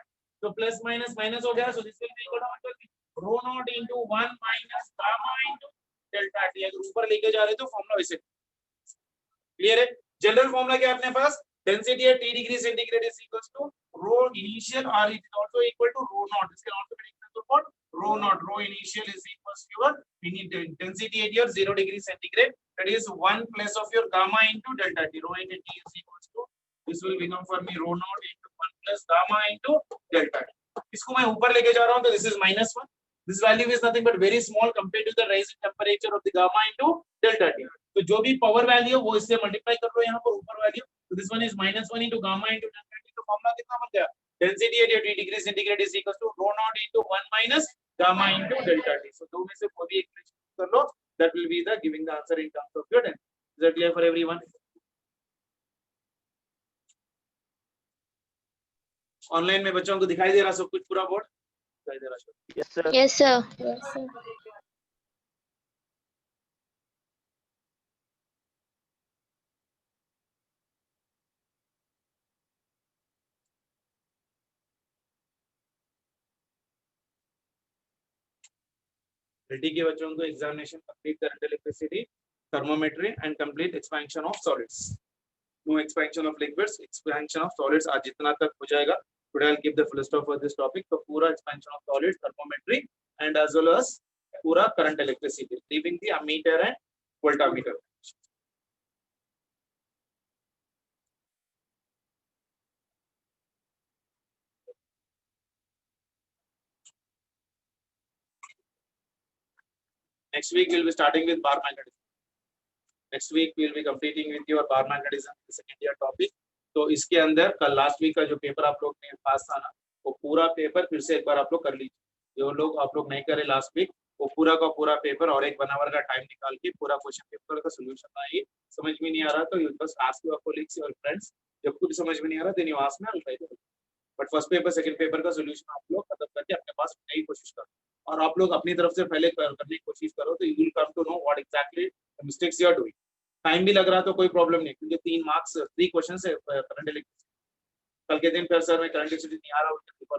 तो प्लस माइनस माइनस हो गया, so this will be equal to rho naught into 1 minus gamma into delta T, अगर ऊपर लेके जा रहे तो फॉर्मूला वैसे क्लियर है। जनरल फॉर्मूला क्या है अपने पास, density at T degree centigrade is equals to rho initial or it is also equal to rho naught, this can also be equal to what, rho naught, rho initial is equals to your density at your 0 degree centigrade, that is 1 plus of your gamma into delta T, rho at T is equals to, this will become for me rho naught into 1 plus gamma into delta T। इसको मैं ऊपर लेके जा रहा हूँ तो this is -1, this value is nothing but very small compared to the rising temperature of the gamma into delta T, तो जो भी पावर वैल्यू है वो इससे मल्टीप्लाई कर लो यहाँ पर ऊपर वैल्यू, तो this one is -1 into gamma into delta T, तो फॉर्मूला कितना बन गया, density at T degree centigrade is equal to rho naught into 1 minus gamma into delta T, so दो में से कोई भी एक कर लो, that will be the giving the answer in terms of your density। Is that clear for everyone? Online में बच्चों को दिखाई दे रहा सब कुछ, पूरा बोर्ड दिखाई दे रहा है? yes sir, Yes, sir. Ready के बच्चों को examination complete current electricity, thermometry and complete expansion of solids, no expansion of liquids, expansion of solids आज जितना तक हो जाएगा, today I will give the full stop for this topic, तो पूरा expansion of solids, thermometry and as well as पूरा current electricity, leaving the ammeter and voltameter. Next week we'll be starting with bar magnetism. Next week we'll be completing with your bar magnetism, the second year topic. तो इसके अंदर कल लास्ट वीक का जो पेपर आप लोग ने पास था ना, वो पूरा पेपर फिर से एक बार आप लोग कर लीजिए, जो लोग आप लोग नहीं करे लास्ट वीक, वो पूरा का पूरा पेपर और एक 1 आवर का टाइम निकाल के पूरा क्वेश्चन पेपर का सोल्यूशन आइए। समझ में नहीं आ रहा तो यू बस आस्क योर कोलीग्स और फ्रेंड्स, जब खुद समझ में नहीं आ रहा then you ask me, I will try to, but first paper second paper का सोल्यूशन आप लोग खत्म करके अपने पास रखने की कोशिश करो, और आप लोग अपनी तरफ से पहले करने की कोशिश करो, तो you will come to know what exactly the mistakes you are doing. Time भी लग रहा तो कोई प्रॉब्लम नहीं, क्योंकि 3 क्वेश्चन है करंट इलेक्ट्रिसिटी। कल के दिन फिर सर मैं करंट इलेक्ट्रिसिटी नहीं आ रहा,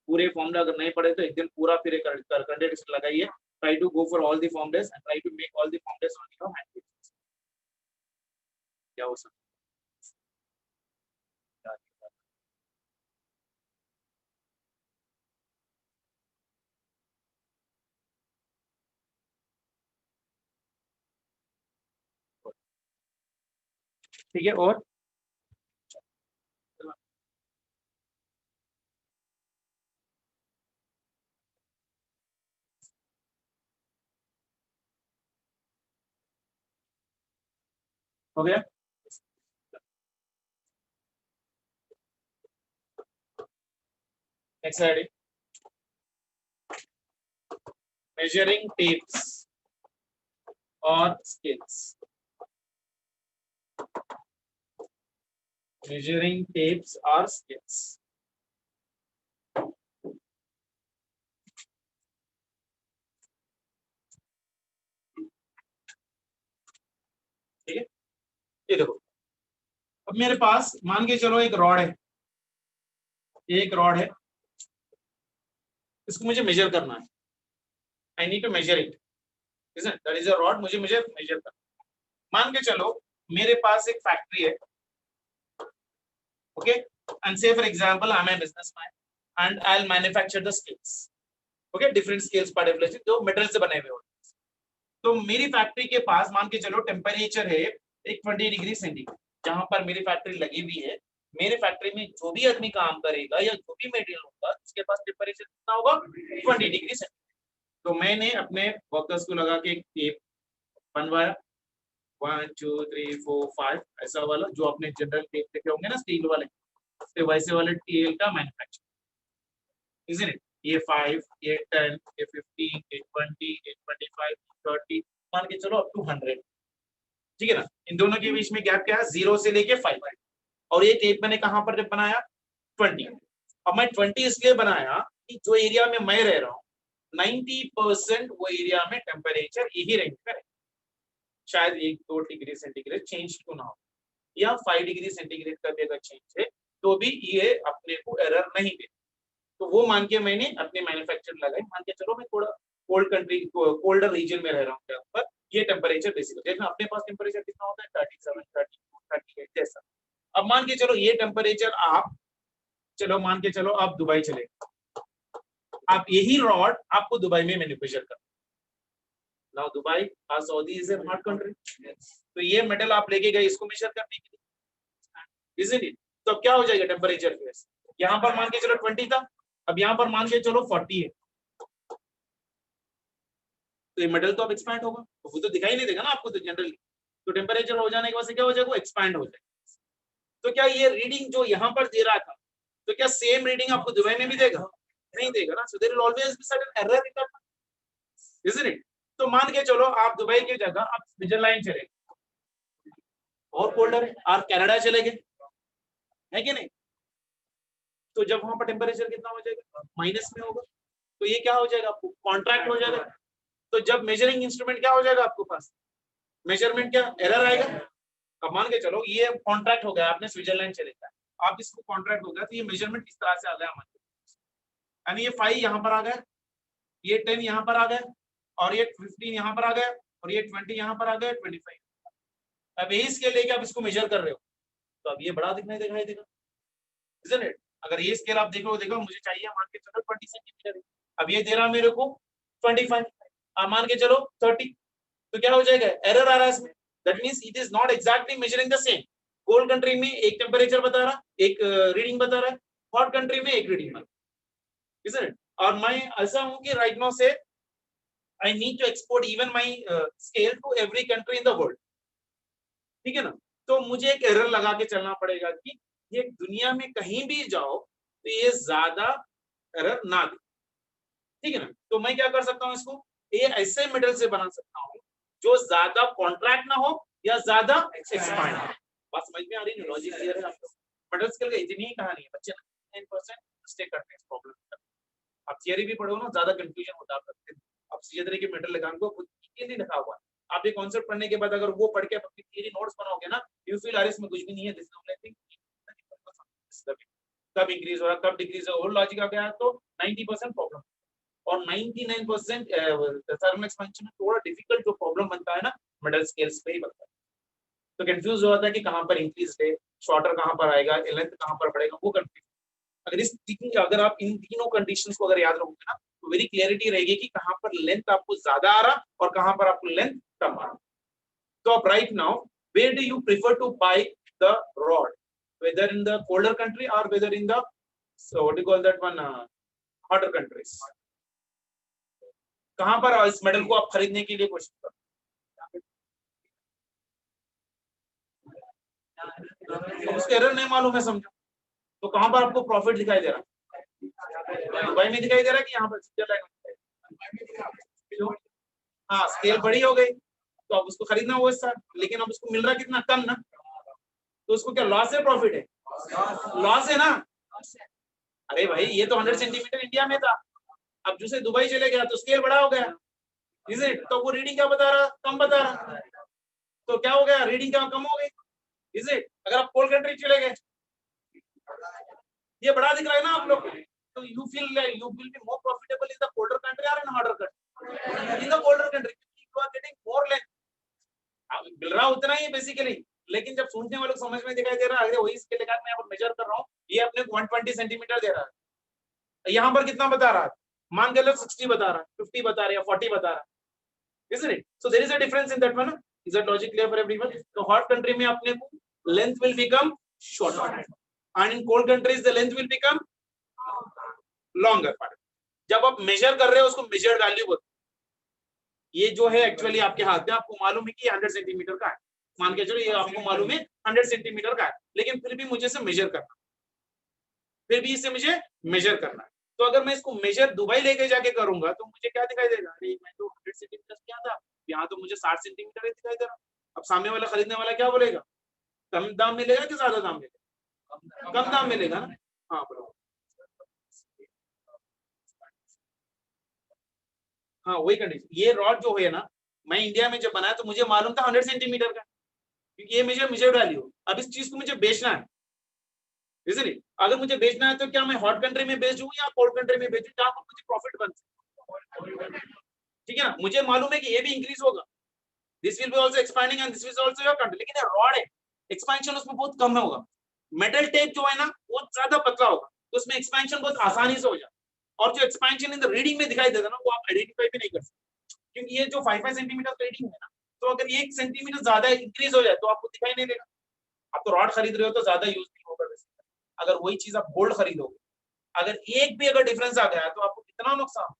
पूरे फॉर्मूला अगर नहीं पढ़े तो एक दिन पूरा फिर कंटेंट लगाइए. Try to go for all the formulas and try to make all the formulas on your hand. क्या हो सकता ठीक है. और हो गया. Next idea, measuring tapes or scales. Measuring tapes or scales. ठीक है. ये देखो, अब मेरे पास मान के चलो एक रॉड है, एक रॉड है, इसको मुझे मेजर करना है. I need to measure it, that is a rod, मुझे मेजर करना. मान के चलो मेरे पास एक फैक्ट्री है. Okay, and say for example I am a businessman and I will manufacture the scales. Okay, different scales particular जो मेटल से बने हुए होते हैं. तो मेरी फैक्ट्री के पास मान के चलो टेम्परेचर है एक 20 डिग्री सेंटीग्रेड. जहां पर मेरी फैक्ट्री लगी हुई है, मेरे फैक्ट्री में जो भी आदमी काम करेगा या जो भी मटेरियल होगा उसके पास टेम्परेचर कितना होगा, 20 डिग्री सेंटीग्रेड. तो मैंने अपने वर्कर्स को लगा के एक टेप बनवाया, 1 2 3 4 5 ऐसा वाला, जो आपने जनरल टेप देखे होंगे ना स्टील वाले, तो वैसे वाले टेल का मैन्युफैक्चर. Isn't it? ये 5, ये 10, ये 15, ये 20, ये 25, 30, मान के चलो अप टू 100. ठीक है ना. इन दोनों के बीच में गैप क्या है, 0 से लेके 5. और ये टेप मैंने कहां पर जब बनाया, 20. अब मैं 20 इसलिए बनाया कि जो एरिया में मैं रह रहा हूँ 90% वो एरिया में टेम्परेचर यही रेंज में है. शायद 1-2 डिग्री सेंटीग्रेड चेंज क्यों ना हो, या 5 डिग्री सेंटीग्रेड का भी अगर चेंज है तो भी ये अपने को एरर नहीं दे. तो वो मान के मैंने अपने मैन्युफैक्चर लगाई. मान के चलो मैं थोड़ा कोल्ड कंट्री, कोल्डर रीजन में रह रहा हूँ, जहाँ पर ये टेम्परेचर बेसिकली देखना अपने पास टेम्परेचर कितना होता है, 37, 32, 38 जैसा. अब मान के चलो ये टेम्परेचर आप, चलो मान के चलो आप दुबई चले, आप यही रॉड आपको दुबई में मैन्युफैक्चर करना. नाउ दुबई और Saudi is a hot country, तो ये मेटल आप लेके गए इसको मेजर करने के लिए, इजंट इट? तो अब क्या हो जाएगा टेम्परेचर, यहाँ पर मान के चलो 20 था, अब यहाँ पर मान के चलो 40 है. तो ये मेटल तो अब एक्सपैंड होगा, तो वो तो दिखाई नहीं देगा ना आपको. तो जनरली तो टेम्परेचर हो जाने के बाद क्या हो जाएगा, वो एक्सपैंड हो जाएगा. तो क्या ये रीडिंग जो यहाँ पर दे रहा था, तो क्या सेम रीडिंग आपको दुबई में भी देगा? नहीं देगा ना. So there will always be certain error in that, isn't it? तो मान के चलो आप दुबई की जगह आप स्विट्जरलैंड चले गए, और कोल्डर है, और कनाडा चले गए, है कि नहीं? तो जब वहां पर टेम्परेचर कितना हो जाएगा, माइनस में होगा. तो ये क्या हो जाएगा, आपको कॉन्ट्रैक्ट हो जाएगा. तो जब मेजरिंग इंस्ट्रूमेंट क्या हो जाएगा आपके पास, मेजरमेंट क्या एरर आएगा. अब मान के चलो ये कॉन्ट्रैक्ट हो गया, आपने स्विट्जरलैंड चले गए, आप इसको कॉन्ट्रैक्ट हो गया, तो ये मेजरमेंट इस तरह से आ गया हमारे, यानी ये 5 यहाँ पर आ गया, ये 10 यहाँ पर आ गया, और ये 15 यहाँ पर आ गया, और ये 20 यहाँ पर आ गया, 25. अब यही स्केल लेके आप इसको मेजर कर रहे हो, तो अब ये बड़ा दिखाई देगा, इजंट इट? अगर ये स्केल आप देखो मुझे चाहिए मान के चलो 20 सेंटीमीटर, अब ये दे रहा मेरे को 25, अब मान के चलो 30, तो क्या हो जाएगा, एरर आ रहा है इसमें. That means it is not exactly measuring the same. Cold country में एक टेम्परेचर बता रहा, एक रीडिंग बता रहा है, हॉट कंट्री में एक रीडिंग बता रहा है, इजंट इट? और मैं ऐसा हूं कि right now say I need to export even my scale to every country in the world. ठीक है ना. तो मुझे एक एरर लगा के चलना पड़ेगा कि ये दुनिया में कहीं भी जाओ तो ये ज्यादा एरर ना दे. ठीक है ना. तो मैं क्या कर सकता हूँ, इसको ये ऐसे मेटल से बना सकता हूँ जो ज्यादा कॉन्ट्रैक्ट ना हो या ज्यादा एक्सपांड हो. बात समझ में आ रही है? लॉजिक क्लियर है आपको? मेटल स्केल का इतनी ही कहानी है. बच्चे 9% मिस्टेक करते हैं इस प्रॉब्लम में. आप थियरी भी पढ़ो ना, ज्यादा कंफ्यूजन होता है. आप सीधे तरह के मेटल लगाने को खुद नहीं लिखा हुआ है. आप ये कॉन्सेप्ट पढ़ने के बाद अगर वो पढ़ के अपनी थियरी नोट्स बनाओगे ना, यू फील अरे इसमें कुछ भी नहीं है, दिस इज ओनली थिंग. कब इंक्रीज हो रहा है कब डिक्रीज हो रहा है, वो लॉजिक आ गया तो 90% प्रॉब्लम। और 99% थर्मल एक्सपेंशन में थोड़ा डिफिकल्ट जो प्रॉब्लम बनता है ना मिडल स्केल्स पे ही बनता है। तो कंफ्यूज हो जाता है कि कहाँ पर इंक्रीज है, शॉर्टर कहाँ पर आएगा, लेंथ कहाँ पर बढ़ेगा, वो कंफ्यूज। अगर आप इन तीनों कंडीशंस को अगर याद रखोगे ना तो वेरी क्लियरिटी रहेगी कि कहाँ पर लेंथ आपको ज्यादा आ रहा और कहाँ पर आपको लेंथ कम आ रहा। तो अब right now where do you prefer to buy the rod, whether in the colder country or whether in the what do you call that one hotter countries? कहाँ पर इस मेडल को आप खरीदने के लिए कोशिश कर, उसका एरर नहीं मालूम है समझो, तो कहाँ पर आपको प्रॉफिट दिखाई दे रहा है? दुबई में दिखाई दे रहा है कि यहाँ पर स्विट्जरलैंड में? हाँ स्केल बड़ी हो गई तो अब उसको खरीदना वो हिस्सा, लेकिन अब उसको मिल रहा कितना कम ना, तो उसको क्या लॉस है प्रॉफिट है? लॉस है ना। अरे भाई ये तो 100 सेंटीमीटर इंडिया में था, अब जैसे दुबई चले गया तो स्केल बड़ा हो गया, इज इट? तो वो रीडिंग क्या बता रहा, कम बता रहा, तो क्या हो गया, रीडिंग क्या कम हो गई, इज इट? अगर आप कोल्ड कंट्री चले गए, ये बड़ा दिख रहा है ना आप लोग, तो you will be more profitable in the colder country or in hotter country? In the colder country, you are getting more length, मिल रहा उतना ही बेसिकली, लेकिन जब सुनने वालों को समझ में दिखाई दे रहा है, अरे वही इसके लेकर मैं यहाँ पर मेजर कर रहा हूँ, ये अपने को 120 सेंटीमीटर दे रहा है, यहाँ पर कितना बता रहा है, मान के लो 60 बता रहा है, 50 बता रहा है, 40 बता रहा है, isn't it? So there is a difference in that one. Is that logic clear for everyone? So hot country में अपने को length will become shorter, and in cold countries the length will become longer. जब आप मेजर कर रहे हो उसको मेजर्ड वैल्यू बोलते हैं। ये जो है एक्चुअली आपके हाथ में, आपको मालूम है कि 100 सेंटीमीटर का है, मान के चलो ये आपको मालूम है 100 सेंटीमीटर का है, लेकिन फिर भी मुझे इसे मेजर करना, फिर भी इसे मुझे मेजर करना है। तो अगर मैं इसको मेजर दुबई लेके जाके करूंगा तो मुझे क्या दिखाई देगा, अरे मैं तो 100 सेंटीमीटर किया था, यहाँ तो मुझे 60 सेंटीमीटर ही दिखाई दे रहा। अब सामने वाला खरीदने वाला क्या बोलेगा, कम दाम मिलेगा कि ज्यादा दाम मिलेगा? कम दाम मिलेगा ना। हाँ बराबर, हाँ वही कंडीशन। ये रॉड जो है ना, मैं इंडिया में जब बनाया तो मुझे मालूम था 100 सेंटीमीटर का, क्योंकि ये मुझे मेजर्ड वैल्यू। अब इस चीज को मुझे बेचना है, इसलिए अगर मुझे बेचना है तो क्या मैं हॉट कंट्री में बेचूं या कोल्ड कंट्री में बेचूं जहां पर मुझे प्रॉफिट बन सके? ठीक है ना, मुझे मालूम है कि ये भी इंक्रीज होगा, this will be also expanding and this will also your country, लेकिन ये रॉड है, एक्सपेंशन उसमें बहुत कम होगा। मेटल टेप जो है ना वो ज्यादा पतला होगा, तो उसमें एक्सपेंशन बहुत आसानी से हो जाए, और जो एक्सपेंशन इन द रीडिंग में दिखाई देता है ना वो आप आइडेंटिफाई भी नहीं कर सकते, क्योंकि ये जो 5 सेंटीमीटर रीडिंग है ना, तो अगर 1 सेंटीमीटर ज्यादा इंक्रीज हो जाए तो आपको दिखाई नहीं देगा। आप तो रॉड खरीद रहे हो तो ज्यादा यूज नहीं होगा वैसे, अगर वही चीज आप गोल्ड खरीदोगे, अगर एक भी अगर डिफरेंस आ गया तो आपको कितना नुकसान,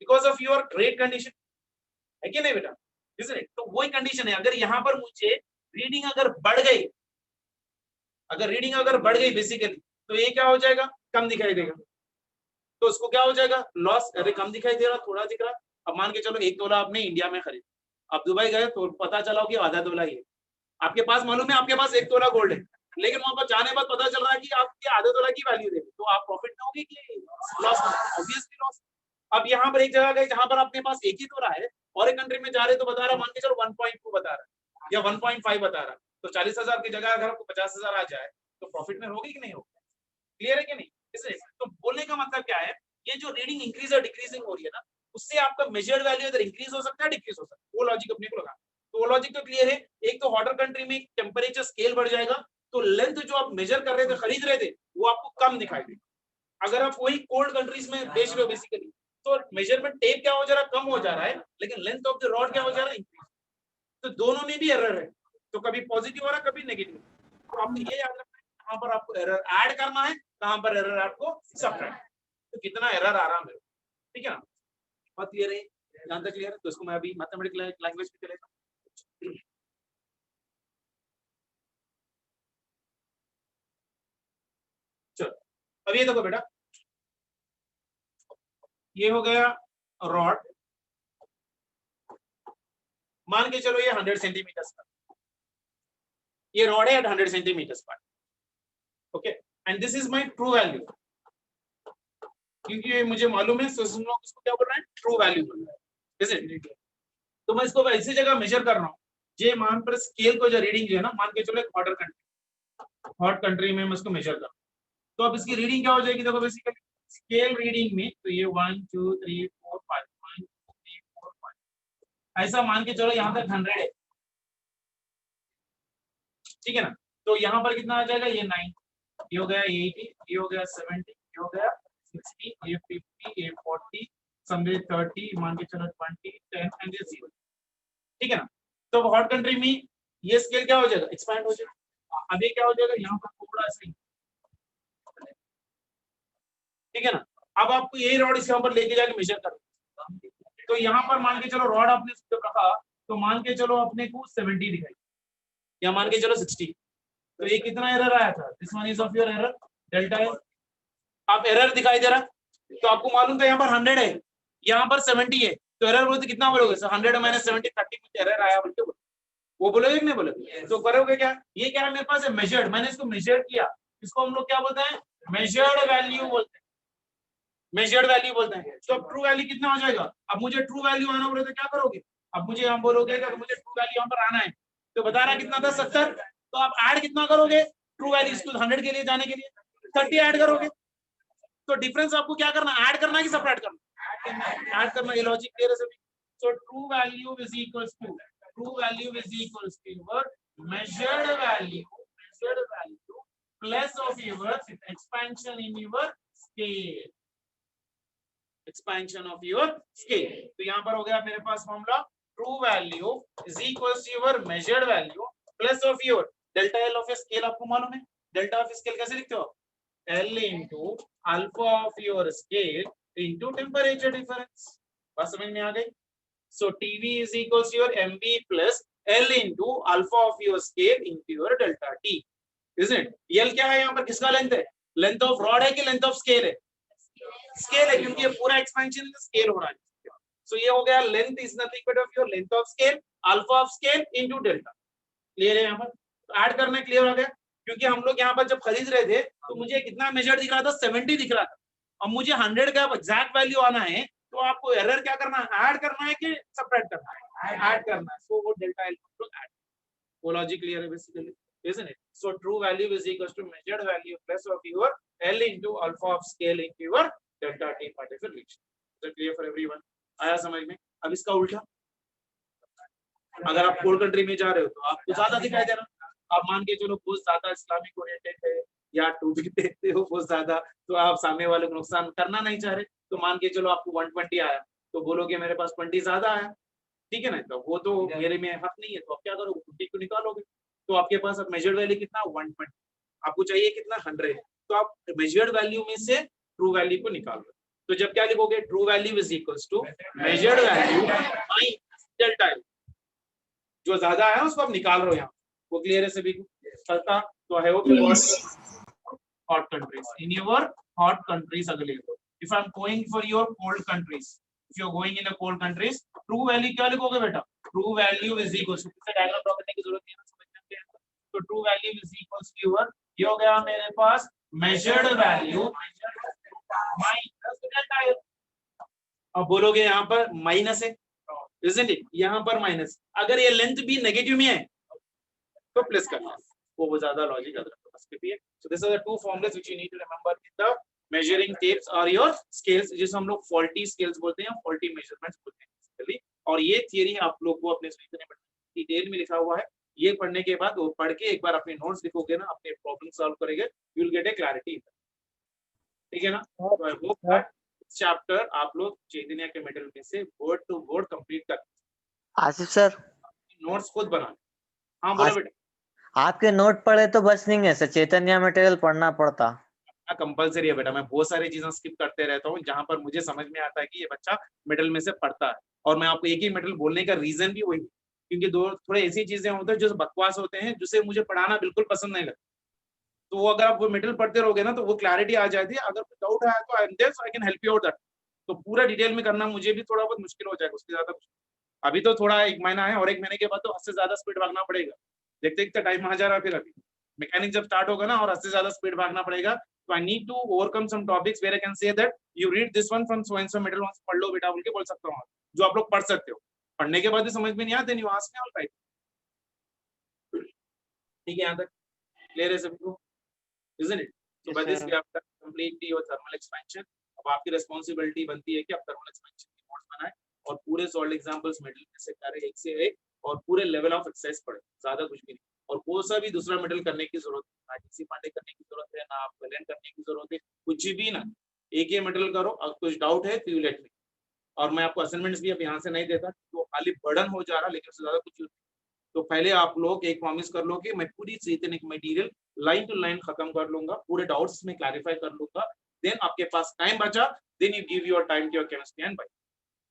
because of your trade condition, है कि नहीं बेटा? तो वही कंडीशन है। अगर यहाँ पर मुझे रीडिंग अगर बढ़ गई, अगर रीडिंग अगर बढ़ गई बेसिकली, तो ये क्या हो जाएगा, कम दिखाई देगा, तो उसको क्या हो जाएगा, लॉस। अरे कम दिखाई दे रहा, थोड़ा दिख रहा, अब मान के चलो 1 तोला आपने इंडिया में खरीदा, आप दुबई गए तो पता चला कि आधा तोला ही है, आपके पास मालूम है आपके पास 1 तोला गोल्ड है, लेकिन वहां पर जाने बाद पता चल रहा है कि आपके आधे तोला की वैल्यू देगी, तो आप प्रॉफिट में होगी कि लॉस में? Obviously loss. अब यहाँ पर एक जगह गए जहां पर आपके पास 1 ही तोला है, और एक कंट्री में जा रहे तो बता रहा, मान के चलो 1.2 बता रहा है या 1.5 बता रहा है, तो 40,000 की जगह अगर आपको 50,000 आ जाए तो प्रॉफिट में होगी कि नहीं होगी? क्लियर है कि नहीं? इसलिए तो बोलने का मतलब क्या है, ये जो रीडिंग इंक्रीज और डिक्रीजिंग हो रही है ना, उससे आपका मेजर्ड वैल्यू इधर इंक्रीज हो सकता है, डिक्रीज हो सकता है, वो लॉजिक अपने को लगा। तो वो लॉजिक तो क्लियर है। एक तो हॉटर कंट्री में टेम्परेचर स्केल बढ़ जाएगा, तो लेंथ जो आप मेजर कर रहे थे, खरीद रहे थे, वो आपको कम दिखाई देगा। अगर आप वही कोल्ड कंट्रीज में बेच रहे हो बेसिकली, तो मेजरमेंट टेप क्या हो जा रहा है, कम हो जा रहा है, लेकिन लेंथ ऑफ द रॉड क्या हो जा रहा है, इंक्रीज। तो दोनों में भी एरर है, तो कभी पॉजिटिव हो रहा है कभी नेगेटिव। तो आपको ये याद रखना है कहां पर आपको एरर ऐड करना है, कहां पर एरर आपको सबट्रैक्ट, तो कितना एरर आ रहा है मेरे, ठीक है ना? बात क्लियर है? यहां तक क्लियर है? तो इसको मैं अभी मैथमेटिकल लैंग्वेज में चलेगा। चलो अब ये देखो बेटा, ये हो गया रॉड, मान के चलो ये 100 सेंटीमीटर का, ये रॉड है एट 100 सेंटीमीटर पर, okay, and this is my true value, क्योंकि मुझे मालूम है इसको क्या बोल रहा है, ट्रू वैल्यू बोल रहा है। तो मैं इसको ऐसी जगह मेजर कर रहा हूँ, जे मान पर स्केल को जो रीडिंग जो है ना, मान के चलो एक हॉट कंट्री में मैं इसको मेजर कर रहा हूँ, तो अब इसकी रीडिंग क्या हो जाएगी, देखो बेसिकली स्केल रीडिंग में तो ये 1 2 3 4 5 1 2 3 4 5 ऐसा मान के चलो यहाँ तक 100 है, ठीक है ना। तो यहाँ पर कितना आ जाएगा, ये 9, ये हो गया 80, ये हो गया 70, ये हो गया 60, ये 50, ये 40, समझे 30, मान के चलो 20, 10 एंड ये 0, ठीक है ना। तो हॉट कंट्री में ये स्केल क्या हो जाएगा, एक्सपैंड हो जाएगा। अब ये क्या हो जाएगा, यहाँ पर थोड़ा सा, ठीक है ना। अब आपको यही रॉड इसके ऊपर लेके जाके मेजर कर, तो यहाँ पर मान के चलो रॉड आपने रखा, तो मान के चलो अपने को 70 दिखाई, या मान के चलो 60, तो ये कितना एरर आया था, this one is of your error delta है। आप एरर दिखाई दे रहा, तो आपको मालूम था यहाँ पर 100 है, यहाँ पर 70 है, तो एरर बोलते कितना बोलोगे, 100 माइनस 70 30 मुझे एरर आया बोलते बोलो, वो बोलोगे कि नहीं बोलोगे, तो करोगे क्या, ये क्या है मेरे पास है मेजर्ड, मैंने इसको मेजर किया, इसको हम लोग क्या बोलते हैं, मेजर्ड वैल्यू बोलते हैं, मेजर्ड वैल्यू बोलते हैं। तो अब ट्रू वैल्यू कितना हो जाएगा, अब मुझे ट्रू वैल्यू आना बोले तो क्या करोगे, अब मुझे यहाँ बोलोगे कि मुझे ट्रू वैल्यू यहाँ पर आना है, तो बता रहा कितना था 70, तो आप ऐड कितना करोगे ट्रू वैल्यू इसको 100 के लिए जाने के लिए 30 ऐड करोगे, तो डिफरेंस आपको क्या करना, ऐड करना है कि सेपरेट करना, ऐड करना, ये लॉजिक क्लियर है सभी। So true value is equals to your measured value plus of your expansion in your scale, expansion of your scale. तो यहाँ पर हो गया मेरे पास formula, true value is equals to your measured value plus of your delta L of scale, आपको मालूम है डेल्टा ऑफ स्केल कैसे लिखते हो, L into alpha of your scale into temperature difference, बात समझ में आ गई। सो TV is equals to your MV plus L into alpha of your scale into your delta T, isn't it. L क्या है यहाँ पर, किसका लेंथ है, लेंथ ऑफ रॉड है कि लेंथ ऑफ स्केल है, स्केल है, क्योंकि ये पूरा एक्सपेंशन स्केल हो रहा है। सो ये हो गया length is nothing but of your length of scale alpha of scale into delta, clear है। यहाँ पर तो ऐड करना क्लियर हो गया, क्योंकि हम लोग यहाँ पर जब खरीद रहे थे तो मुझे कितना मेजर दिख रहा था, 70 दिख रहा था, अब मुझे 100 का एग्जैक्ट वैल्यू आना है, तो आपको एरर क्या करना है, ऐड करना है कि सेपरेट करना है, ऐड करना है। सो वो डेल्टा एल टू ऐड, वो लॉजिक क्लियर है basically, isn't it? So true value is equals to measured value plus of your L into alpha of scale into your delta T particle relation. Is that clear for everyone? आया समझ में। अब इसका उल्टा, अगर आप कोल्ड कंट्री में जा रहे हो तो आपको ज्यादा दिखाई दे रहा, आप मान के चलो बहुत ज्यादा इस्लामिक ओरिएंटेड है या टूबी देखते हो बहुत ज्यादा, तो आप सामने वाले को नुकसान करना नहीं चाह रहे, तो मान के चलो आपको 120 आया, तो बोलोगे मेरे पास 20 ज्यादा आया, ठीक है ना, तो वो तो मेरे में हक नहीं है, तो आप क्या करोगे, 50 को निकालोगे, तो आपके पास अब मेजर्ड वैल्यू कितना 120, आपको चाहिए कितना 100, तो आप मेजर्ड वैल्यू में से ट्रू वैल्यू को निकाल दो, तो जब क्या लिखोगे, true value is equals to measured value minus delta L, जो ज्यादा है उसको आप निकाल रहे हो यहाँ, वो क्लियर है सभी को, पता तो I hope hot countries in your hot countries अगले, if I am going for your cold countries, if you are going in a cold countries, true value क्या लिखोगे बेटा, true value is equals to, diagram draw करने की जरूरत नहीं है, तो true value is equals to your, ये हो गया मेरे पास measured value minus delta L, अब बोलोगे यहाँ पर माइनस है, isn't it? यहाँ पर माइनस, अगर ये लेंथ भी नेगेटिव में है तो प्लस करना, वो ज्यादा लॉजिक अगर आपके भी है। So this are the two formulas which you need to remember in the measuring tapes और योर स्केल्स, जिसे हम लोग फॉल्टी स्केल्स बोलते हैं, फॉल्टी मेजरमेंट्स बोलते हैं बेसिकली, और ये थियरी आप लोग को अपने डिटेल में लिखा हुआ है, ये पढ़ने के बाद वो पढ़ के एक बार अपने नोट्स लिखोगे ना, अपने प्रॉब्लम सॉल्व करेंगे, you will get A clarity, ठीक है ना। तो आई होप दैट चैप्टर आप लोग चैतन्य के मेटल में से वर्ड टू वर्ड कंप्लीट कर, आसिफ सर नोट्स खुद बना, हाँ बोलो बेटा। आपके नोट पढ़े तो बस नहीं है सर, चैतन्य मटेरियल पढ़ना पड़ता, कंपलसरी है बेटा, मैं बहुत सारी चीजें स्किप करते रहता हूँ जहां पर मुझे समझ में आता है कि ये बच्चा मेटल में से पढ़ता है, और मैं आपको एक ही मेटल बोलने का रीजन भी वही, क्योंकि दो थोड़े ऐसी चीजें होते हैं जो बकवास होते हैं, जिसे मुझे पढ़ाना बिल्कुल पसंद नहीं लगता, तो वो अगर आप वो मेटल पढ़ते रहोगे ना तो वो क्लैरिटी आ जाती है, अगर डाउट है तो I am there so I can help you out that, तो पूरा डिटेल में करना मुझे भी थोड़ा बहुत मुश्किल हो जाएगा, उसके ज्यादा कुछ अभी तो थोड़ा 1 महीना है, और 1 महीने के बाद तो 8 से ज्यादा स्पीड भागना पड़ेगा, देखते देखते टाइम आ जा रहा है, फिर अभी मैकेनिक जब स्टार्ट होगा ना और 8 से ज्यादा स्पीड भागना पड़ेगा, तो I need to overcome some topics where I can say that you read this one from so and so metal, once पढ़ लो बेटा बोल के बोल सकता हूँ, जो आप लोग पढ़ सकते हो, पढ़ने के बाद भी समझ में नहीं आते, नहीं आस्क मी ऑल राइट, ठीक है, यहाँ तक क्लियर है सबको, isn't it? So by this we have completely your thermal expansion. अब आपकी रिस्पॉन्सिबिलिटी बनती है कि आप थर्मल एक्सपेंशन की नोट्स बनाएं और पूरे सॉल्व एग्जांपल्स मिडिल में से करें एक से एक और पूरे लेवल ऑफ एक्सरसाइज पढ़ें, ज्यादा कुछ भी नहीं। और कोई सा भी दूसरा मिडिल करने की जरूरत है, ना डीसी पांडे करने की जरूरत है, ना आप वेलेंट करने की जरूरत है, कुछ भी ना, एक ही मिडिल करो। अगर कुछ डाउट है तो यू लेट मी। और मैं आपको असाइनमेंट्स भी अब यहाँ से नहीं देता, तो खाली बर्डन हो जा रहा, लेकिन उससे ज्यादा कुछ नहीं। तो पहले आप लोग एक प्रॉमिस कर लो कि मैं पूरी चीजें मटेरियल लाइन टू लाइन खत्म कर लूंगा, पूरे डाउट्स में क्लैरिफाई कर लूंगा, देन आपके पास टाइम बचा, then you give your time to your chemistry and bio.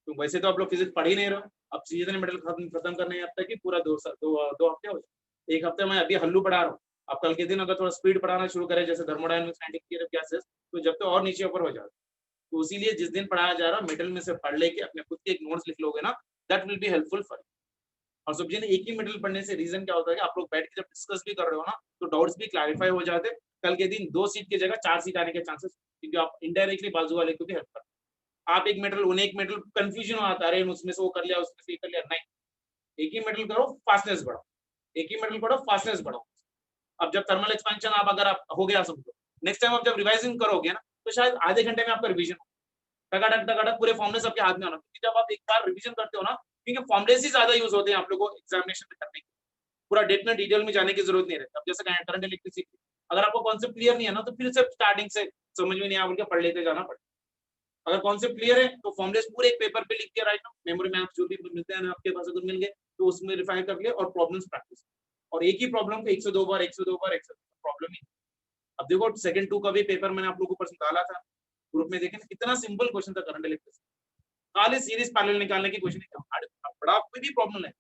तो वैसे तो आप लोग फिजिक्स पढ़ ही नहीं रहे, अब चीजें मटेरियल खत्म करने हफ्ते की पूरा दो हफ्ते हो जाए। एक हफ्ते में अभी हल्लू पढ़ा रहा हूँ, अब कल के दिन अगर थोड़ा स्पीड पढ़ाना शुरू करें जैसे thermodynamics kinetic theory of gases, तो जब तक और नीचे ऊपर हो जाता। तो इसीलिए जिस दिन पढ़ाया जा रहा मिडिल में से पढ़ लेके अपने खुद के एक नोट्स लिख लोगे ना, that will be helpful for. और सब चीजें एक ही मिडिल पढ़ने से रीजन क्या होता है कि आप लोग बैठ के जब डिस्कस भी कर रहे हो ना, तो डाउट्स भी क्लैरिफाई हो जाते। कल के दिन 2 सीट की जगह 4 सीट आने के चांसेस, क्योंकि आप इनडायरेक्टली बाजू वाले को भी हेल्प कर। आप एक मेटल उन्हें एक मेटल कंफ्यूजन आता है, अरे उसमें से वो कर लिया, उसमें से ये कर लिया, नहीं, एक ही मेटल करो, फास्टनेस बढ़ाओ, एक ही मेटल पढ़ो, फास्टनेस बढ़ाओ। अब जब थर्मल एक्सपेंशन आप अगर आप हो गया समझो, नेक्स्ट टाइम आप जब रिवाइजिंग करोगे ना, तो शायद आधे घंटे में आपका रिवीजन टकाटक पूरे फॉर्मुले सबके हाथ में आना। क्योंकि जब आप एक बार रिवीजन करते हो ना, क्योंकि फॉर्मुलेस ही ज्यादा यूज होते हैं आप लोगों को एग्जामिनेशन में करने के, पूरा डेट में डिटेल में जाने की जरूरत नहीं रहती। अब जैसे करंट इलेक्ट्रिसिटी, अगर आपको कॉन्सेप्ट क्लियर नहीं है ना, तो फिर से स्टार्टिंग से समझ में नहीं आ बोल के पढ़ लेते जाना पड़ेगा। अगर कॉन्सेप्ट क्लियर है तो फॉर्मुलेस पूरे एक पेपर पे लिख के राइट नो, मेमोरी में आप जो भी मिलते हैं ना आपके पास अगर मिल गए तो उसमें रिफाइन कर ले और प्रॉब्लम्स प्रैक्टिस। और एक ही प्रॉब्लम को 102 बार प्रॉब्लम ही। अब देखो सेकंड 2 का भी पेपर मैंने आप लोगों को पर्सन डाला था ग्रुप में, देखें कितना सिंपल क्वेश्चन था करंट इलेक्ट्रिसिटी। खाली सीरीज पैरेलल निकालने की क्वेश्चन नहीं, बड़ा कोई भी प्रॉब्लम है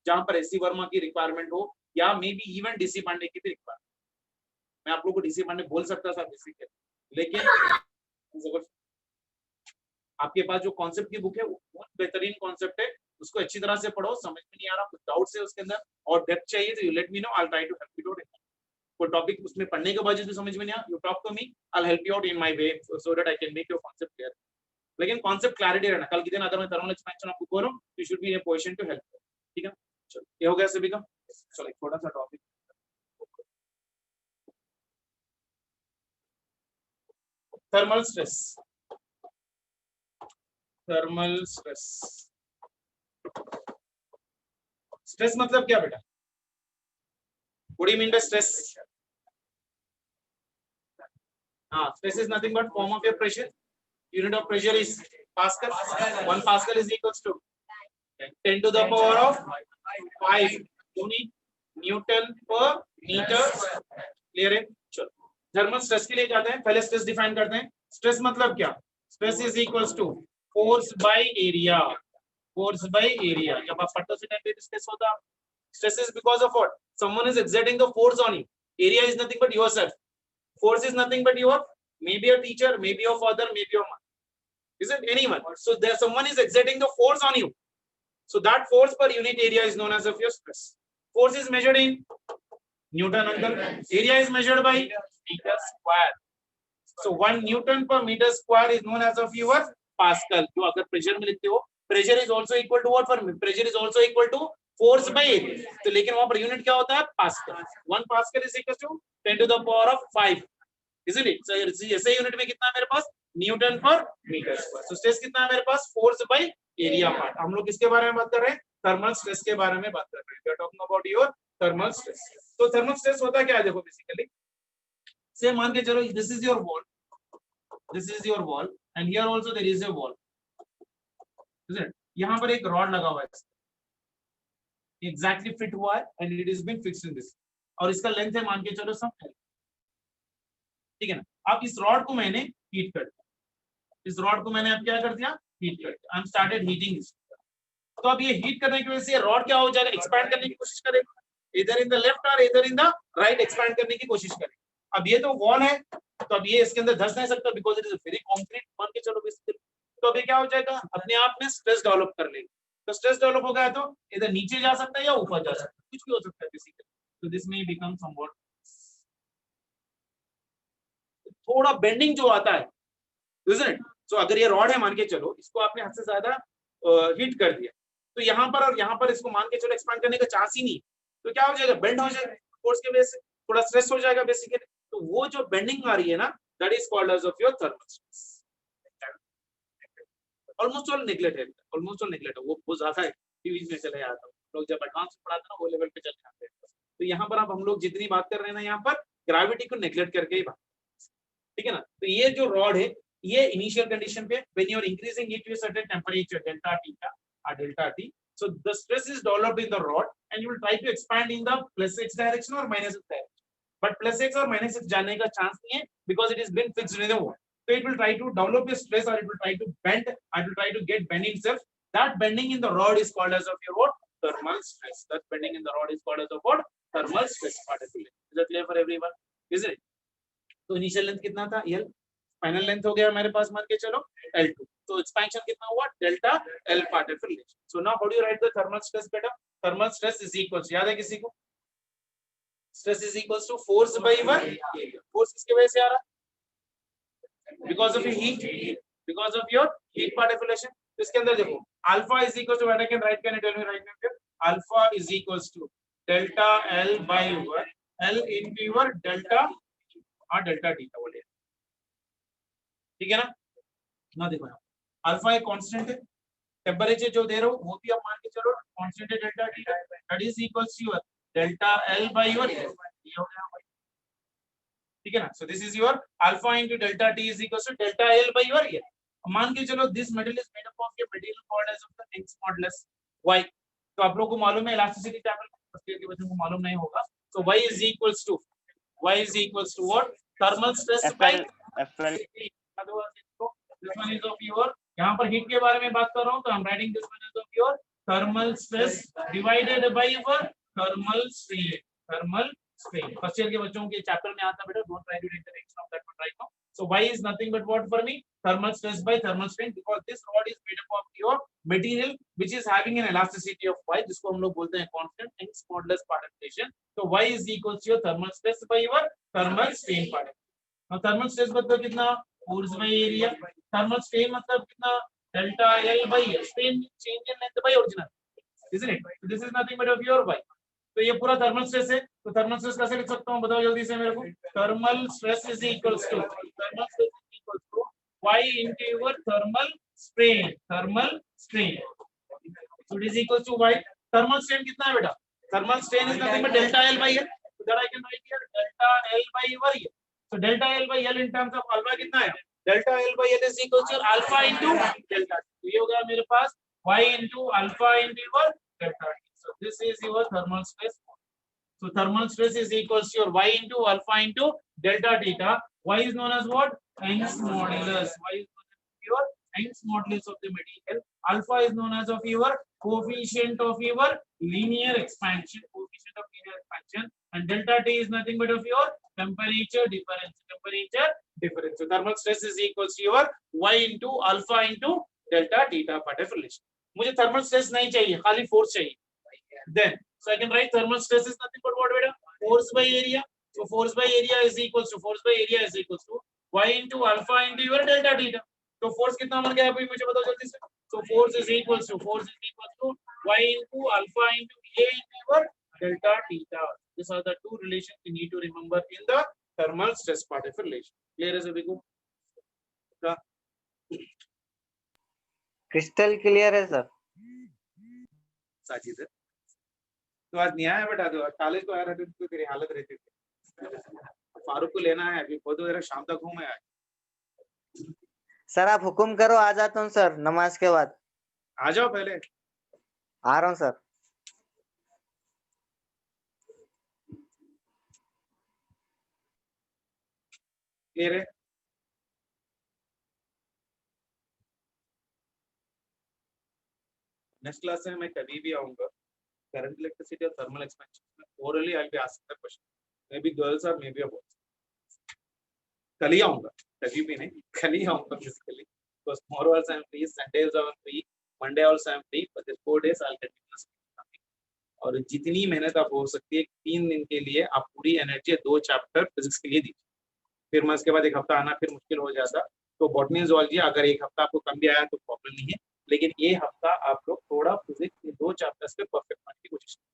जहां पर एससी वर्मा की रिक्वायरमेंट हो या maybe even DC Pandey की भी रिक्वायरमेंट। मैं आप लोगों को डीसी पांडे बोल सकता था बेसिकली, लेकिन आपके पास जो कॉन्सेप्ट की बुक है वो बहुत बेहतरीन कॉन्सेप्ट है, उसको अच्छी तरह से पढ़ो। समझ में नहीं आ रहा, कुछ डाउट्स है उसके अंदर और डेप्थ चाहिए तो you let me know, I will try to help you out. कोई टॉपिक उसमें पढ़ने के बाद जो समझ में नहीं आया, you talk to me, I will help you out in my way so that I can make your concept clear. लेकिन कॉन्सेप्ट क्लैरिटी रहना, कल के दिन अगर मैं थर्मल एक्सपेंशन आपको बोल रहा हूं, you should be in a position to help. ठीक है, चलो ये हो गया सभी का। चलो एक थोड़ा सा topic, thermal stress. Thermal stress, stress मतलब क्या बेटा? What do you mean by stress? Stress is nothing but form of your pressure. Unit of pressure is Pascal. 1 Pascal is equals to 10 to the power of 5 unit Newton per meter. Clear है? चलो थर्मल स्ट्रेस के लिए जाते हैं, पहले स्ट्रेस डिफाइन करते हैं। स्ट्रेस मतलब क्या? Stress is equals to force by area. Force by area जब आप पढ़ते हो टाइम पे स्ट्रेस होता है। Stress is because of what? Someone is exerting the force on you. Area is nothing but yourself. Force is nothing but your, maybe your teacher, maybe your father, maybe your mother. Isn't anyone? So there someone is exerting the force on you. So that force per unit area is known as of your stress. Force is measured in Newton under. Area is measured by meter square. So 1 Newton per meter square is known as of your Pascal. जो अगर pressure में लिखते हो, pressure is also equal to what? For pressure is also equal to force by area. तो लेकिन वहां पर यूनिट क्या होता है? Pascal. 1 pascal is equal to 10 to the power of 5, isn't it? So ऐसे यूनिट में कितना है मेरे पास? Newton per metre square. So stress कितना है मेरे पास? Force by area part. हम लोग किसके बारे में बात कर रहे हैं? थर्मल स्ट्रेस के बारे में बात कर रहे हैं। We are talking about your thermal stress. तो थर्मल स्ट्रेस होता क्या है? देखो बेसिकली से मान के चलो, this is your wall, this is your wall and here also there is a wall, isn't? यहां पर एक रॉड लगा हुआ है, एग्जैक्टली फिट हुआ है and it is been fixed in this, और इसका लेंथ है मान के चलो सब, ठीक है ना? अब इस रॉड को मैंने हीट कर दिया, इस रॉड को मैंने अब क्या कर दिया? हीट कर दिया। I am started heating this. तो अब ये हीट करने की वजह से रॉड क्या हो जाएगा? एक्सपैंड करने की कोशिश करेगा, इधर इन द लेफ्ट और इधर इन द राइट एक्सपैंड करने की कोशिश करेगा। अब ये तो वॉल है, तो अब ये इसके अंदर धंस नहीं सकता because it is very concrete मान के चलो बेसिकली। तो अभी क्या हो जाएगा? अपने आप में स्ट्रेस डेवलप कर लेगा। तो स्ट्रेस डेवलप हो गया तो इधर नीचे जा सकता है या ऊपर जा सकता है, कुछ भी हो सकता है बेसिकली। तो दिस में बिकम समवॉट, थोड़ा बेंडिंग जो आता है, isn't it? So अगर ये रॉड है मान के चलो, इसको आपने हद से ज्यादा हीट कर दिया, तो यहाँ पर और यहाँ पर इसको मान के चलो एक्सपांड करने का चांस ही नहीं, तो क्या हो जाएगा? बेंड हो जाएगा फोर्स के वजह से, थोड़ा स्ट्रेस हो जाएगा बेसिकली। तो वो जो बेंडिंग आ रही है ना, that is called as of your thermal stress. Almost all neglect है, ऑलमोस्ट ऑल नेगलेक्ट है, वो ज्यादा टीवी में चले जाता है। लोग जब एडवांस पढ़ाते हैं ना वो लेवल पे चले जाते हैं। तो यहाँ पर अब हम लोग जितनी बात कर रहे हैं ना, यहाँ पर ग्रेविटी को नेगलेक्ट करके ही बात, ठीक है ना। तो ये जो रॉड है, ये इनिशियल कंडीशन पे when you are increasing it to a certain temperature delta T का delta T, so the stress is developed in the rod and you will try to expand in the plus x direction or minus x direction, but plus x or minus x जाने का चांस नहीं है because it is been fixed in the wall. So it will try to develop a stress or it will try to bend, it will try to get bend itself. That bending in the rod is called as of your what? Thermal stress. That bending in the rod is called as of what? Thermal stress particle. Is that clear for everyone? Isn't it? तो इनिशियल लेंथ कितना था L, फाइनल लेंथ हो गया हमारे पास मान के चलो L2, तो एक्सपेंशन कितना हुआ delta L particle relation. So now how do you write the thermal stress बेटा? थर्मल स्ट्रेस इज इक्वल्स, याद है किसी को? Stress is equals to force by work area. Force किसके वजह से आ रहा है? Because of heat, because of your heat particulation. तो इसके अंदर देखो alpha is equals to, what I can write, can you tell me right now? Alpha is equals to delta L by work L into your delta delta T का बोलिए, ठीक है ना। ना देखो अल्फा एक कांस्टेंट है, टेंपरेचर जो दे रहा हूं वो भी आप मान के चलो कांस्टेंट है delta T, that is equals to your delta L by your, ये हो गया भाई, ठीक है ना। So this is your alpha into delta T is equals to delta L by your, ये मान के चलो this metal is made up of a material called as of the Young's modulus y। तो आप लोगों को मालूम है इलास्टिसिटी चैप्टर फर्स्ट ईयर के बच्चों को मालूम नहीं होगा। So y is equals to what? Thermal stress by FL this one is of your, यहाँ पर हीट के बारे में बात कर रहा हूँ तो I'm writing this one is of your thermal stress divided by your thermal strain, thermal strain। First year के बच्चों के चैप्टर में आता है बेटा, don't try to read the next of that one right now। So y is nothing but what for me? Thermal stress by thermal strain, because this rod is made up of your material which is having an elasticity of y, जिसको हम लोग बोलते हैं constant Young's modulus particulation। So y is equals to your thermal stress by your thermal strain particle। now thermal stress मतलब कितना? Force by area. Thermal strain मतलब कितना? Delta L by L। Strain change in length by original, isn't it? This is nothing but of your y। तो ये पूरा थर्मल स्ट्रेस है। तो थर्मल स्ट्रेस कैसे लिख सकता हूं बताओ जल्दी से मेरे को? Thermal stress is equals to y into your thermal strain, thermal strain। so it is equals to y। thermal strain कितना है बेटा? thermal strain is nothing but delta L by L, so that I can write here delta L by your L। so delta L by L in terms of alpha कितना है? delta L by L is equals to alpha into delta t। तो ये हो गया मेरे पास y into alpha into your delta t। so this is your thermal stress। so thermal stress is equals to your y into alpha into delta theta। y is known as what? Young's modulus। y is known as your Young's modulus of the material। alpha is known as of your coefficient of your linear expansion, coefficient of linear expansion, and delta t is nothing but of your temperature difference, temperature difference। so thermal stress is equals to your y into alpha into delta theta particle relation। मुझे thermal stress नहीं चाहिए, खाली force चाहिए। then so I can write thermal stress is nothing but what बेटा? force by area। so force by area is equals to y into alpha into your delta theta। तो force कितना बन गया अभी मुझे बताओ जल्दी से? so force is equals to y into alpha into a into your delta theta। these are the two relations you need to remember in the thermal stress particle relation। clear है सभी को? क्रिस्टल क्लियर है सर। साजिद है तो आज नहीं आया बेटा, तो कॉलेज को आ रहा था तो तेरी हालत रहती थी। फारूक को लेना है अभी, बहुत देर शाम तक घूमे आए। सर आप हुक्म करो, आ जाता हूँ सर नमाज के बाद। आ जाओ पहले। आ रहा हूँ सर। क्लियर है? नेक्स्ट क्लास में मैं कभी भी आऊंगा करंट इलेक्ट्रिसिटी और थर्मल एक्सपेंशन में orally I will be asking the question, may be girls और मे बी बॉयज। कल ही आऊंगा, कभी भी नहीं, कल ही आऊंगा physically, because tomorrow also I am free, Sunday also I am free, Monday also I am free, but this 4 days I will continuously. और जितनी मेहनत आप हो सकती है 3 दिन के लिए आप पूरी एनर्जी 2 चैप्टर फिजिक्स के लिए दीजिए। फिर मैं उसके बाद 1 हफ्ता आना फिर मुश्किल हो जाता। तो बॉटनी ज़ूलॉजी अगर 1 हफ्ता आपको कम भी आया तो प्रॉब्लम नहीं है, लेकिन ये हफ्ता आप लोग थोड़ा फिजिक्स के 2 चैप्टर्स पे परफेक्ट बनने की कोशिश करें,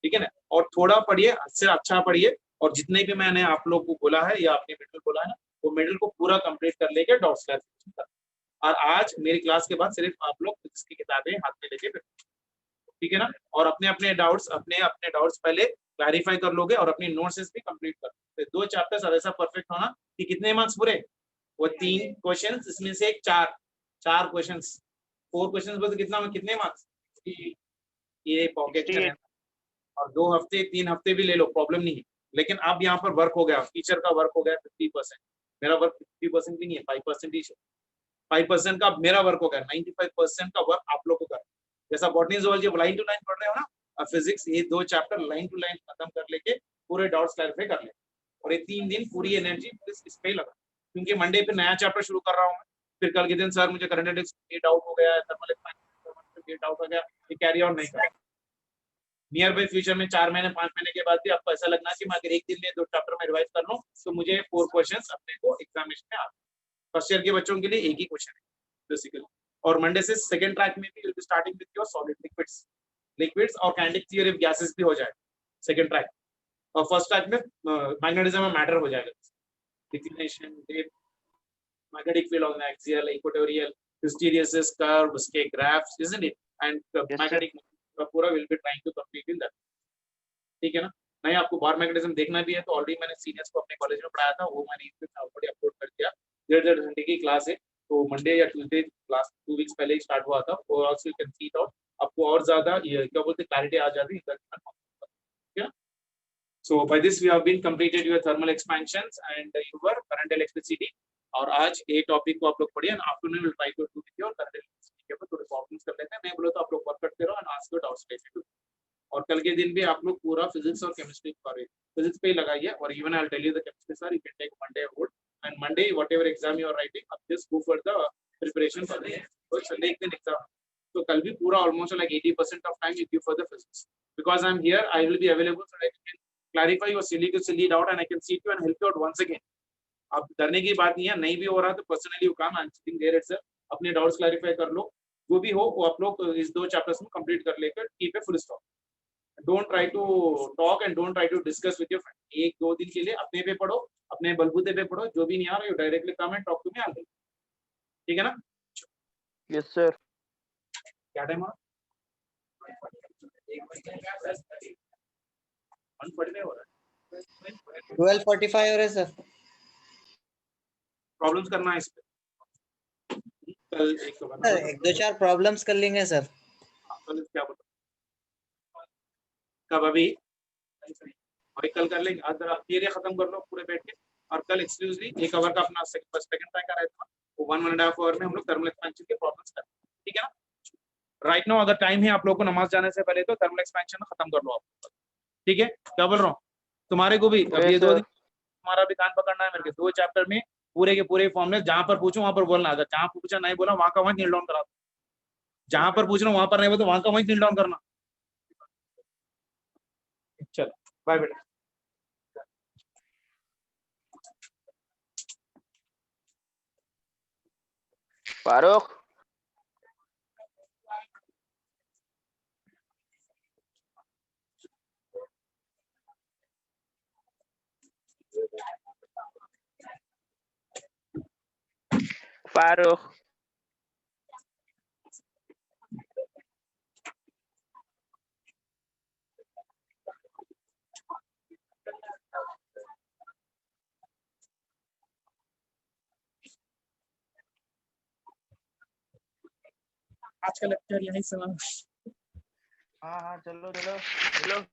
ठीक है ना। और थोड़ा पढ़िए, अच्छे अच्छा पढ़िए, और जितने भी मैंने आप लोग को बोला है या आपने मिडिल बोला है ना, वो मिडिल को पूरा कंप्लीट कर लेके डाउट्स क्लैरिफिकेशन कर। और आज मेरी क्लास के बाद सिर्फ आप लोग फिजिक्स की किताबें हाथ में लेके बैठो, ठीक है ना, और अपने अपने डाउट्स पहले क्लैरिफाई कर लोगे और अपनी नोट्स भी कंप्लीट कर। तो 2 चैप्टर्स ऐसा परफेक्ट होना कि कितने मार्क्स पूरे, वो 3 क्वेश्चंस, इसमें से 4 क्वेश्चंस, 4 क्वेश्चंस बस कितना में कितने मार्क्स, ये पॉकेट करें, और 2 हफ्ते 3 हफ्ते भी ले लो, प्रॉब्लम नहीं है। लेकिन अब यहाँ पर वर्क हो गया, टीचर का वर्क हो गया 50%, मेरा वर्क 50% भी नहीं है, 5% ही है। 5% का मेरा वर्क हो गया, 95% का वर्क आप लोगों का। जैसा botany zoology line to line पढ़ रहे हो ना, अब फिजिक्स ये 2 चैप्टर लाइन टू लाइन खत्म कर लेके पूरे डाउट्स क्लैरिफाई कर ले, और ये 3 दिन पूरी एनर्जी इस पे लगा, क्योंकि मंडे पे नया चैप्टर शुरू कर रहा हूँ मैं। फिर कल के दिन सर मुझे करंट अफेयर्स ये डाउट हो गया है, थर्मल एक्सपेंशन ये डाउट हो गया, ये कैरी ऑन नहीं कर। नियर बाय फ्यूचर में 4 महीने 5 महीने के बाद भी आपको ऐसा लगना कि मैं अगर एक दिन में 2 चैप्टर में रिवाइज कर लूं तो मुझे 4 क्वेश्चंस अपने को एग्जामिनेशन में आ। फर्स्ट ईयर के बच्चों के लिए एक ही क्वेश्चन है बेसिकली। और मंडे से सेकंड ट्रैक में भी will be starting with your solid liquids और काइनेटिक थ्योरी ऑफ गैसेस भी हो जाए सेकंड ट्रैक, और फर्स्ट ट्रैक में मैग्नेटिज्म में मैटर हो जाएगा, declination, magnetic field on the axial, equatorial, hysteresis, curve, उसके graphs, isn't it? And magnetic पूरा will be trying to complete in that. ठीक है ना? नहीं आपको बार मैग्नेटिज्म देखना भी है तो ऑलरेडी मैंने सीनियर्स को अपने कॉलेज में पढ़ाया था, वो मैंने इसमें ऑलरेडी अपलोड कर दिया। 1.5 घंटे की क्लास है, तो मंडे या ट्यूसडे क्लास 2 वीक्स पहले ही स्टार्ट हुआ था, और also you can see it out, आपको और ज्यादा ये क्या बोलते हैं क्लैरिटी आ जाती है। ठीक है? So by this we have been completed your thermal expansions and your current electricity. और आज ये टॉपिक को आप लोग पढ़िए, and afternoon will try to do with your current electricity के ऊपर थोड़े प्रॉब्लम्स कर लेते हैं। मैं बोला तो आप लोग वर्क करते रहो and ask your doubts related. और कल के दिन भी आप लोग पूरा फिजिक्स और केमिस्ट्री पर फिजिक्स पे ही लगाइए, और even I will tell you the chemistry sir you can take Monday about, and Monday whatever exam you are writing अब just go for the preparation for the तो संडे एक दिन एग्जाम, तो कल भी पूरा almost like 80% of time you give for the physics, because I am here I will be available so that you can clarify your silly doubt and I can sit you and help you out once again. अब डरने की बात नहीं है, नहीं भी हो रहा तो personally you come and sitting there itself, अपने डाउट्स क्लैरिफाई कर लो, जो भी हो वो आप लोग इस 2 चैप्टर्स में कंप्लीट कर लेकर keep a full stop. Don't try to talk and don't try to discuss with your friend. 1-2 दिन के लिए अपने पे पढ़ो, अपने बलबूते पे पढ़ो, जो भी नहीं आ रहा you directly come and talk to me, I, ठीक है ना? Yes sir. क्या टाइम हो रहा? 1:45 हो रहा है। 12:45 हो रहा है सर। प्रॉब्लम्स करना है इस पे कल सर 1-2-4 प्रॉब्लम्स कर लेंगे सर। कल क्या बोलते कब अभी और कल कर लेंगे, आज थियरी खत्म कर लो पूरे बैठ के, और कल एक्सक्लूसिवली एक आवर का अपना सेकंड ट्राई का रहता है, वो 1.5 आवर में हम लोग थर्मल एक्सपेंशन के प्रॉब्लम्स करते हैं, ठीक है ना? राइट नाउ अगर टाइम है आप लोगों को नमाज जाने से पहले तो थर्मल एक्सपेंशन खत्म कर लो आप, ठीक है? क्या बोल रहा हूँ तुम्हारे को भी अब ये 2 दिन तुम्हारा भी कान पकड़ना है मेरे के 2 चैप्टर में पूरे के पूरे फॉर्मूले, जहां पर पूछूं वहां पर बोलना, अगर जहां पूछा नहीं बोला वहां का वहीं नील डाउन करा, जहां पर पूछ रहा हूं वहां पर नहीं बोला तो वहां का वहीं नील डाउन करना। चलो बाय बेटा। फारूक फारूक आज का लेक्चर यहीं समाप्त। हाँ हाँ चलो चलो चलो।